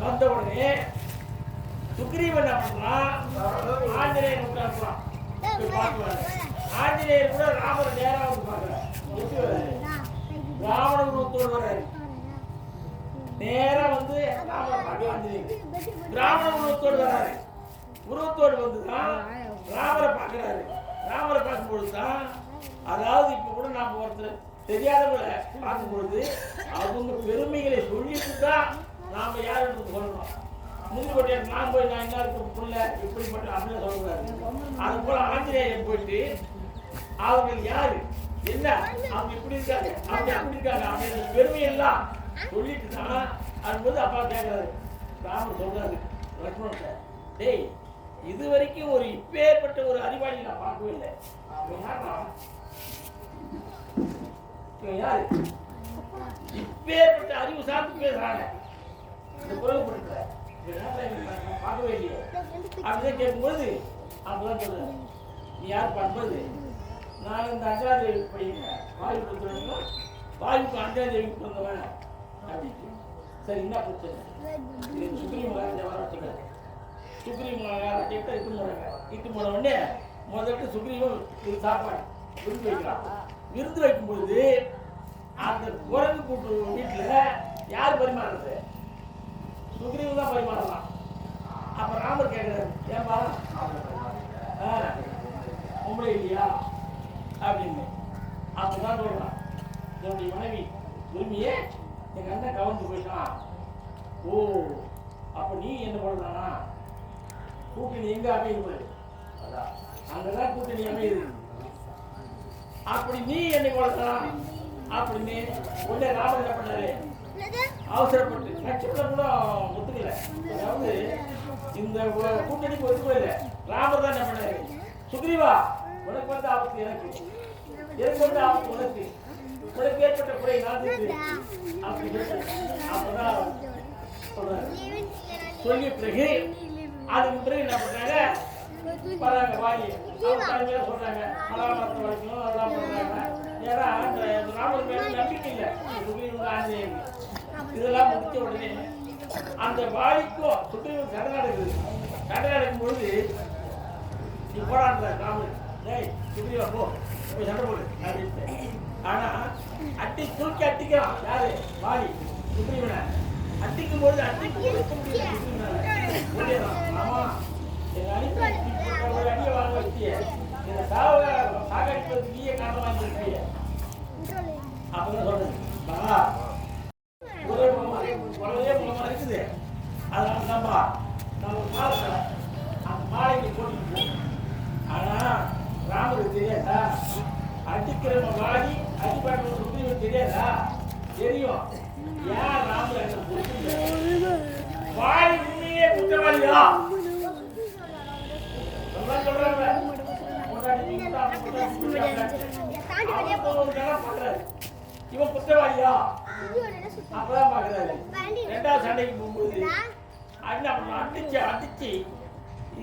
வந்த உடனே சுக்ரீவன் என்ன பண்றான், ஆஞ்சநேயர் உட்கார்றான். ஆஞ்சநேயர் கூட ராமர் நேரா வந்து பாக்குறாரு. எப்படி வர்றாரு, ராவண உருவத்தோடு வர்றாரு. நேரா வந்து ராமர் பார்க்க ஆஞ்சநேயர் ராவண உருவத்தோடு வர்றாரு. உருவத்தோடு வந்துதான் ராமரை பார்க்கிறாரு. ராமரை பார்க்கும்பொழுது தான், அதாவது இப்ப கூட நாம ஒருத்தர் தெரியாதவங்களை பார்க்கும்பொழுது அவங்க பெருமைகளை சொல்லிட்டு தான் நாம யாரும் சொல்லணும். முன்னுபட்டு நான் போய் நான் என்ன புள்ள இப்படிப்பட்ட அப்படின்னு சொல்லக்கூடாது. அது போல ஆஞ்சநேயர் போயிட்டு அவர்கள் யாரு என்ன, அவங்க இப்படி இருக்காங்க, அவங்க அப்படி இருக்காங்க அப்படின்ற பெருமையெல்லாம் சொல்லிட்டு தான் அதுபோது அப்பா கேட்கறாரு. ராமர் சொல்றாரு லக்ஷ்மணன், டேய் இது வரைக்கும் ஒரு இப்பேற்பட்ட ஒரு அறிவாளி நான் பார்க்கவே இல்லை. யாரு இப்பேற்பட்ட அறிவு சார்ந்து பேசுறாங்க, இந்த குரல் பார்க்கவே இல்லையே அப்படிதான் கேட்கும்போது அப்பதான் சொல்றாரு, நீ யார் பார்க்கும்போது நான் இந்த அஞ்சாதேவி படிக்கிறேன், வாயு கொடுத்துருவீங்களா, வாயுக்கு அஞ்சாதேவிக்கு பிறந்தவன் அப்படின்னு. சரி என்ன பிரச்சனை, சுக்ரீவ மகாராஜா வர வச்சுக்கிறாரு. சுக்ரீவன் இட்டு போன உடனே முதல்ல சுக்ரீவன் இது சாப்பாடு விருந்து வைக்கிறான். விருந்து வைக்கும் பொழுது அந்த குரங்கு கூட்டு வீட்டுல யார் பரிமாறுறது? சுக்ரீவன் தான் பரிமாறலாம். அப்ப ராமர் கேட்கிறாரு, ஏன்பா உங்களை இல்லையா அப்படின்னு. அப்பதான் சொல்றான், என்னுடைய மனைவி உரிமையே எங்க அண்ணன் கவர்ந்து போயிட்டான். ஓ, அப்ப நீ என்ன பண்றானா? கூட்டணி எங்க அமையுது? அங்கதான் கூட்டணி அமையுது. அப்படி நீ என்னை கொள்ளலாம் அப்படின்னு உடனே ராமர் என்ன பண்ணாரு? அவசரப்பட்டு லட்சத்துல கூட ஒத்துக்கல. அதாவது இந்த கூட்டணிக்கு ஒத்துக்கல. ராமர் தான் என்ன பண்ணாரு? சுக்ரீவா, உனக்கு வந்து ஆபத்து எனக்கு, எனக்கு வந்து ஆபத்து உனக்கு, உனக்கு ஏற்பட்ட குறை நான் அப்படின்னு அப்பதான் சொல்றாரு. சொல்லி பிறகு அதுக்கு பிறகு என்ன பண்றாங்க? வராங்க வாங்கி அவங்க சொல்றாங்க மலாமரத்தை வரைக்கும் அதெல்லாம் பண்றாங்க. ஏன்னா அந்த ராமர் மேல நம்பிக்கை இல்லை, ஆஞ்சநேயர். இதெல்லாம் முடிச்ச உடனே அந்த வாலிக்கும் சுக்ரீவன் சண்டை நடக்குது. சண்டை நடக்கும் பொழுது நீ போராடுற ராமர், ஏய் சுக்ரீவா போ போய் சண்டை போடு அப்படின்ட்டு. ஆனா அட்டி தூக்கி அட்டிக்கிறான். யாரு? வாலி சுக்ரீவனை அட்டிக்கும் பொழுது ஆமா எங்க அடியை வாங்க வச்சிய இந்த சாகடிப்பதற்கு நீயே காரணமா இருந்திருக்கிய. அப்படின்னு சொல்றேன். ஒரே மூலமா இருக்குது. அதனால நம்ம மாலை அந்த மாலைக்கு போட்டு. ஆனா ராமருக்கு தெரியாதா? அடிக்கிற வாடி அடிப்பாட்டு சுக்ரீவன் தெரியாதா? தெரியும். ஏன் ராமர் வாடி உண்மையே குற்றவாளியா சொல்றாங்க. இவன் குற்றவாளியா அப்பதான் பாக்குறாரு. ரெண்டாவது சண்டைக்கு போகும்போது அடிச்சு அடிச்சு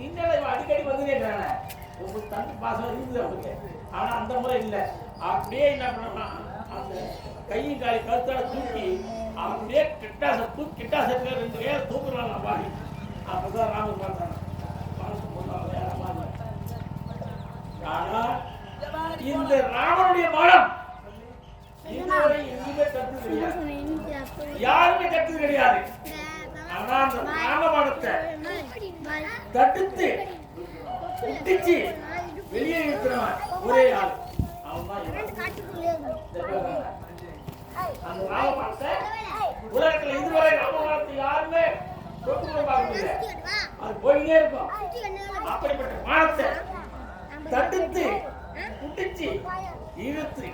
இன்னும் அடிக்கடி வந்துட்டேன். ஒரு தம்பி பாசம் இருக்குது அவருக்கு. ஆனா அந்த முறை இல்லை. அப்படியே என்ன பண்ணலாம், அந்த கையும் காலி கழுத்தால தூக்கி அப்படியே கிட்டாசத்துல 2 கையில தூக்குறாங்க பாடி. அப்பதான் ராமர் பார்த்தாங்க. ஆனா இந்த ராமனுடைய மனம் இதுவரை எங்குமே கற்று கிடையாது, யாருமே கற்று கிடையாது. ஆனா அந்த ராமபாணத்தை தடுத்து குட்டிச்சு வெளியே இருக்கிறவன் ஒரே ஆள். அந்த ராமபாணத்தை உலகத்துல இதுவரை ராமபாணத்தை யாருமே தொட்டு பார்க்க முடியல. அது போயிட்டே இருக்கும். அப்படிப்பட்ட பாணத்தை தடுத்து குட்டிச்சு இழுத்து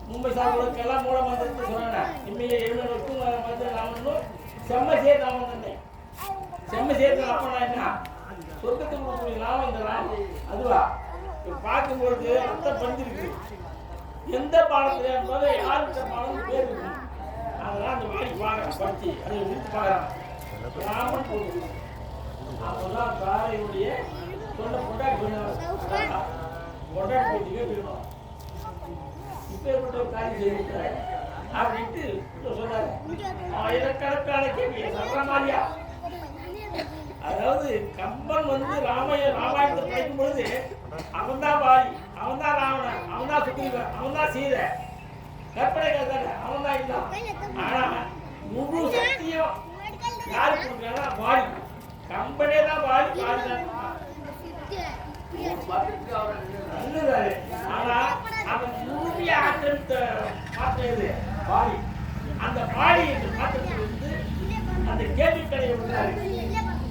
மும்பை சாப்பிடுவதற்கெல்லாம் மூலம் வந்து சொன்னேன். இம்மையை எழுநூறுக்கும் வந்து ராமனும் செம்ம சேர்த்து ராமன் தந்தை செம்ம சேர்த்து அப்பனா என்ன சொர்க்கத்துக்கு ராமன் இந்த ராமன் அதுவா பார்க்கும்பொழுது அர்த்தம் பண்ணிருக்கு. எந்த பாடத்துல இருந்தாலும் யாருக்கு பாடம் பேர் இருக்கு. அதெல்லாம் அந்த மாதிரி பார்க்கறேன், படிச்சு அதை விரித்து பார்க்கறான். ராமன் போகுது. அப்பதான் தாரையுடைய சொன்ன பொண்டாட்டி போட்டிக்கே போயிடும். இப்பேற்பட்ட ஒரு காரியம் செய்திருக்கிறார் அப்படின்ட்டு சொன்னாரு. ஆயிரக்கணக்கான கேள்வி சொல்ற மாதிரியா. அதாவது கம்பன் வந்து ராமாயணத்தை படிக்கும் பொழுது அவன் தான் வாலி, அவன் தான் ராவணன், அவன் தான் சுக்ரீவன், அவன் தான் சீதை, கற்பனை கதை அவன் தான் இருந்தான். ஆனா முழு சக்தியும் யாருக்கு கொடுக்குறாங்கன்னா வாலி. கம்பனே தான் வாலி, வாலி தான். ஆனா அவன் முழுமையா ஆக்கிரமித்த பாத்திரம் வாலி. அந்த வாலி என்று பாத்திரத்தில் வந்து அந்த கேள்விக்கடையை விடுறாரு.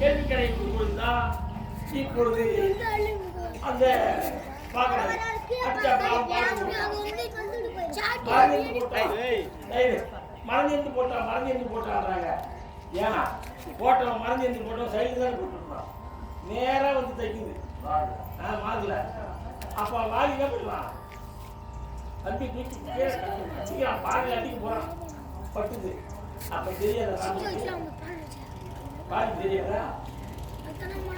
கேள்விக்கடையை விடும்பொழுதுதான் இப்பொழுது அந்த மறந்து போட்டாங்க. ஏன் போட்டோம் மறந்து போட்டோம் சைடு தான் போட்டுருக்கோம். நேரா வந்து தைக்குது மாதுல. அப்ப வாலி என்ன பண்ணுவான், தம்பி தூக்கி சீக்கிரம் பாலில் அடிக்க போறான், பட்டுது. அப்ப தெரியாத வாலி தெரியாதா?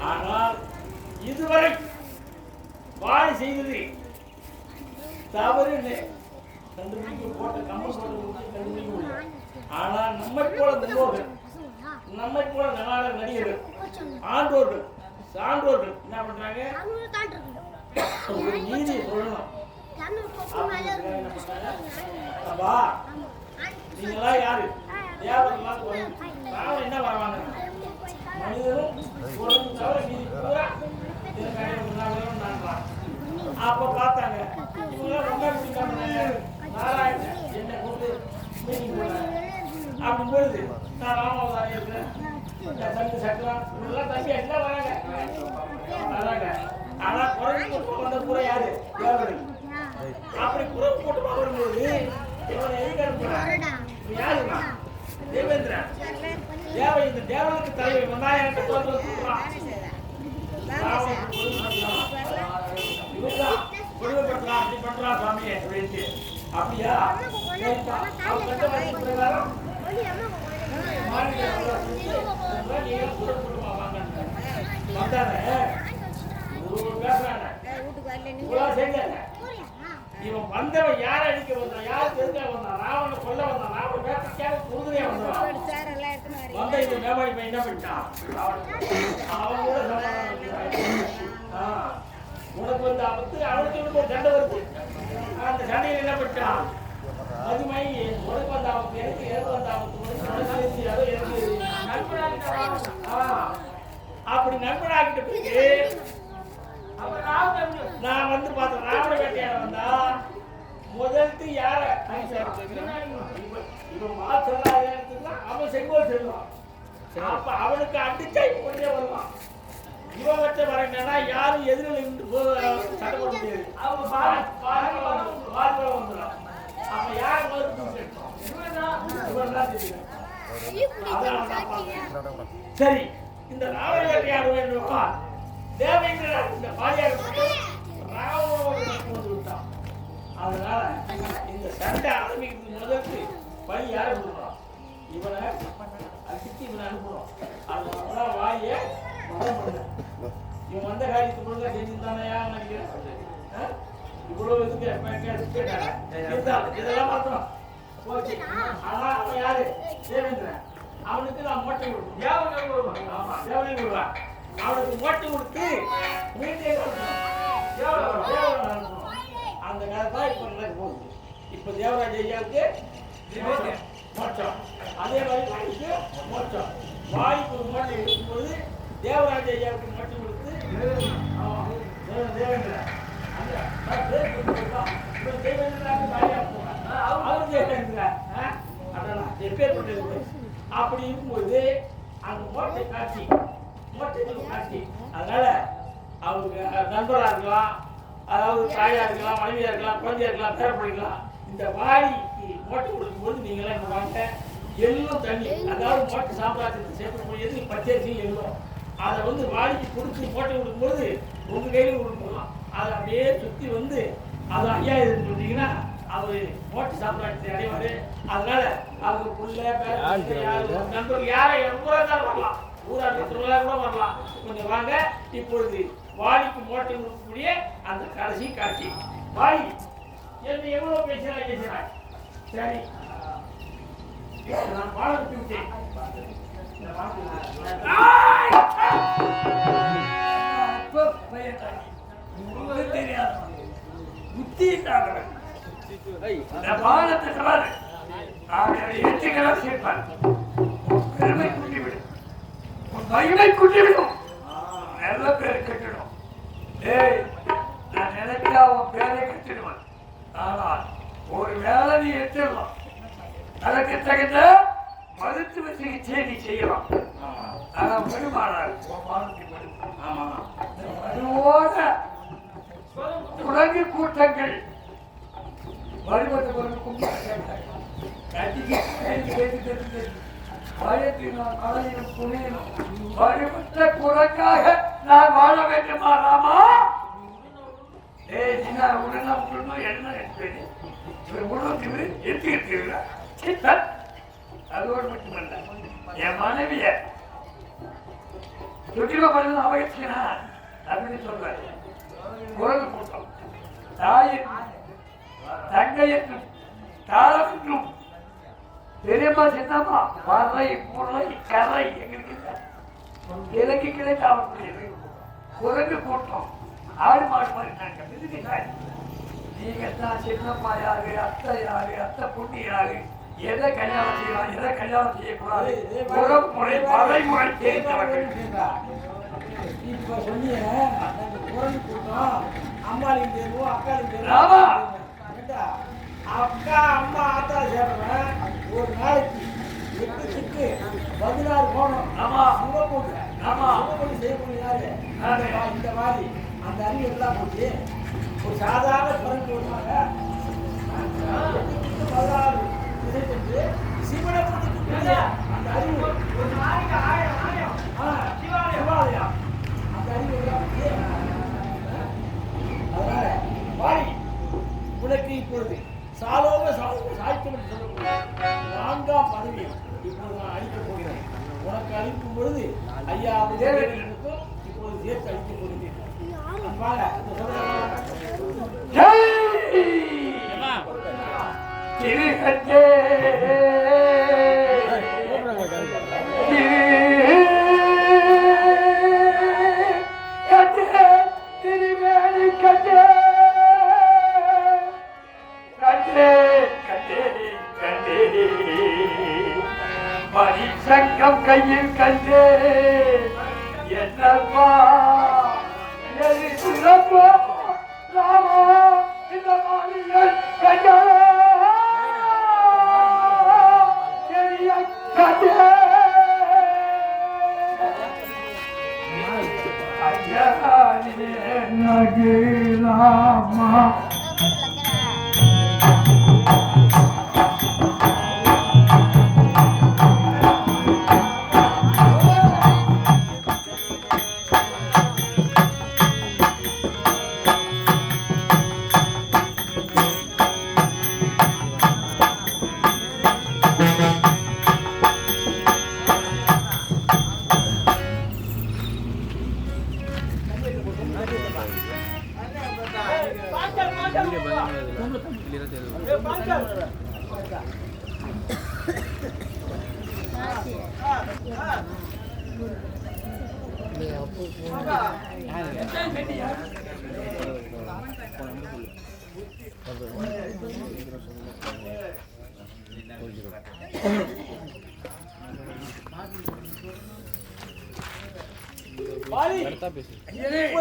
ஆனால் இதுவரை வாலி செய்தது தவறு. 2 மணிக்கு போட்ட கம்பல் போட்டு 2 மணிக்கு ஆனா நம்மை போல முன்னோர்கள், நம்மை போல நாடக நடிகர்கள், ஆண்டோர்கள், சான்றோர்கள் என்ன பண்றாங்க? ஒரு நீதியை சொல்லணும். அப்பா நீங்களா யாரு? தேவர்கள்லாம் ராவன் என்ன வருவாங்க? மனிதரும் குரங்கும் தவிர மீதி பூரா அப்ப பார்த்தாங்க இவங்க ரொம்ப பிடிக்காம நாராயணன் என்னை கூப்பிட்டு மீட்டிங் போடுறாங்க. அப்படி பொழுது நான் ராமாவதாரி இருக்கிறேன், தம்பி சக்கரம் இவங்கெல்லாம் தம்பி எல்லாம் வராங்க. ஆனா குரங்கு கூட்டம் வந்த பூரா யாரு? தேவர்கள். அப்படி குரங்கு கூட்டமா வரும்போது இவனை எதுக்கு அனுப்புறாங்க? யாருமா? தேவேந்திரன். இந்த தேவனுக்கு தலைவர் வந்தா எனக்கு கொடுக்குறான். கொடுமைப்படுத்தலாம், அப்படி பண்றான் சாமியை அப்படின்ட்டு. அப்படியா? இவன் வந்தவன் யார அடிக்க வந்தான்? யாரு தெரிஞ்ச வந்தான்? ராவண கொல்ல வந்தான். ராவண வேட்டைக்காக உறுதுணையா வந்தான். வந்த இந்த மேமாடி பையன் என்ன பண்ணிட்டான்? அவன் கூட உனக்கு வந்து ஆபத்து, அவனுக்கு ஒரு சண்டை வருது. அந்த சண்டையில் என்ன பண்ணிட்டான்? மதுமை உனக்கு வந்த ஆபத்து, எனக்கு வந்த ஆபத்து, அப்படி நண்பனாகிட்ட பிறகு நான் வந்து பார்த்தேன். ராவண வேட்டையாட வந்தா முதல்த்து யார இவன் மாசம் அவன் செங்கோல் செல்வான். அப்ப அவனுக்கு அடிச்சா கொண்டே வருவான். இவன் வச்ச வரங்கன்னா யாரும் எதிரில் இருந்து சண்டை போட முடியாது. அவங்க பார்வை வந்துடும். அப்ப யார் சரி, இந்த ராவண வேட்டையாட வேண்டுமா? தேவேந்திரன் இந்த பாரியாக ராவணோடு விட்டான். அதனால இந்த சண்டை ஆரம்பிக்கிறது முதலுக்கு பலி யாரை கொடுக்குறோம்? இவனை அடிச்சு இவனை அனுப்புறோம். அதனால வாய மதம் பண்ண இவன் வந்த காரியத்துக்கு ஒழுங்கா செஞ்சுதானையா நினைக்கிறேன். இவ்வளவு இதுக்கு இதெல்லாம் மாத்தணும். ஆனா அவன் யாரு? தேவேந்திரன். அவனுக்கு நான் மோட்டை கொடுப்பேன். தேவனை கொடுப்பேன். ஆமா, தேவனை கொடுப்பேன். அவனுக்கு மோட்டை கொடுத்து மீட்டே அந்த கதை தான் இப்ப நடக்க போகுது. இப்ப தேவராஜ ஐயாவுக்கு மோட்சம், அதே மாதிரி வாய்க்கு மோட்சம். வாய்க்கு ஒரு மோட்டை எடுக்கும்போது தேவராஜ ஐயாவுக்கு மோட்சம் கொடுத்து தேவேந்திரன் அப்படி இருக்கும்போது அந்த மோட்டை காட்சி அதனால அவருக்கு நண்பரா இருக்கலாம், அதாவது தாயா இருக்கலாம், மனைவியா இருக்கலாம், குழந்தையா இருக்கலாம், பேரப்படிக்கலாம். இந்த வாடிக்கு மோட்டை கொடுக்கும்போது நீங்களாம் இந்த வாங்க எள்ளும் தண்ணி, அதாவது மோட்டை சாம்ராஜ்யத்தை சேர்க்கக்கூடியது பச்சரிசி எள்ளும். அதை வந்து வாடிக்கு கொடுத்து மோட்டை கொடுக்கும்போது உங்க கையில கொடுக்கலாம். அதை அப்படியே சுத்தி வந்து அது ஐயா இதுன்னு சொன்னீங்கன்னா அவரு மோட்டை சாம்ராஜ்யத்தை அடைவாரு. அதனால அவங்க புள்ள நண்பர்கள் யாரை எவ்வளோ இருந்தாலும் வரலாம், ஊராட்சி திருவிழா கூட வரலாம். கொஞ்சம் வாங்க. இப்பொழுது வாடிக்கு மோட்டை கொடுக்கக்கூடிய அந்த கடைசி காட்சி. வாடி என்ன எவ்வளவு பேசினாய்? சரி, நான் பாடம் விட்டேன். தெரியாது புத்தி பாடத்தை சேர்ப்பார். பெருமை குட்டிவிடும், மகிமை குட்டிவிடும், நல்ல பேரை கட்டிடும். நான் நினைச்சா அவன் பேரை கட்டிடுவேன். ஆனால் ஒரு வேலை நீ எடுத்துடலாம். அதற்கு தகுந்த மருத்துவ சிகிச்சை நீ செய்யலாம். ஆனா வருமானார் மருவோட குரங்கு கூட்டங்கள் வருவதற்கும் வருவற்ற குரங்காக நான் வாழ வேண்டுமா ராமா? உடனே என்ன அதோடு மட்டுமல்ல, என் மனைவிய சுற்றிலும் அவகத்தினா அப்படின்னு சொல்றாரு. குரல் கூட்டம் தாயின் தங்கையற்றும் தாரம் என்றும் பெரிய ஏமா சின்னம்மா வரை முறை கரை எங்களுக்கு கிழக்கு கிழக்கு அவர்களுக்கு குரங்கு கூட்டம் ஆடு மாடு மாதிரி நாங்க நீங்க தான் சின்னம்மா யாரு அத்தை யாரு அத்தை பொண்ணு யாரு எதை கல்யாணம் செய்யலாம் எதை கல்யாணம் செய்யக்கூடாது முறை பறைமுறை தெரிந்தவர்கள் இப்ப சொன்னீங்க குரங்கு கூட்டம் அம்மாளின் தேர்வும் அக்காளின் ஆமா. தேர்வும் அக்கா அம்மா ஆத்தா சேர்றவன் ஒரு நாளைக்கு 8 16 போனோம். ஆமா. சிவப்பூர் ஆமா. சிவப்பூர் செய்யக்கூடிய யாரு யாரு? இந்த மாதிரி அந்த அறிவு எல்லாம் போச்சு ஒரு சாதாரண குரங்கு வருவாங்க 16 திசை சென்று சிவனை போட்டு அந்த அறிவு ஒரு நாளைக்கு 1000 சிவாலயம் அந்த அறிவு எல்லாம் போச்சு. அதனால வாடி உனக்கு இப்பொழுது சாலோக சாய்த்தம் என்று சொல்லக்கூடிய 4ஆம் பதவி இப்பொழுது நான் அளிக்கப் போகிறேன். உனக்கு அளிக்கும் பொழுது 5000 தேவர்களுக்கும் இப்பொழுது சேர்த்து அளிக்கப் போகிறேன். வாங்க இந்த திருகண்டே திருவேணி கண்டே கண்டே கண்டே கண்டே மணிசங்கம் கையில் கண்டே என்னப்பா எது சிறப்போ ராமா இந்த மாளிகை கண்டே கண்டே ஐயா நகிராமா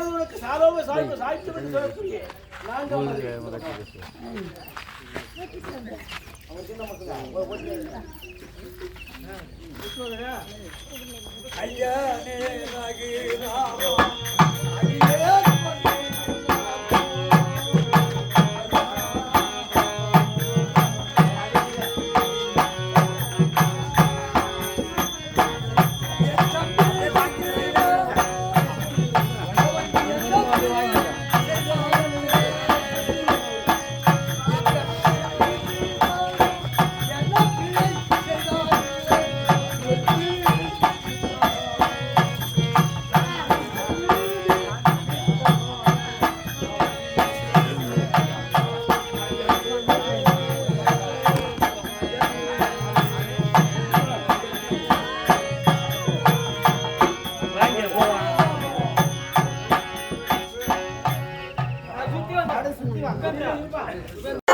உனக்கு சாலோக சாய்த்தம் என்று சொல்லக்கூடிய 4ஆம்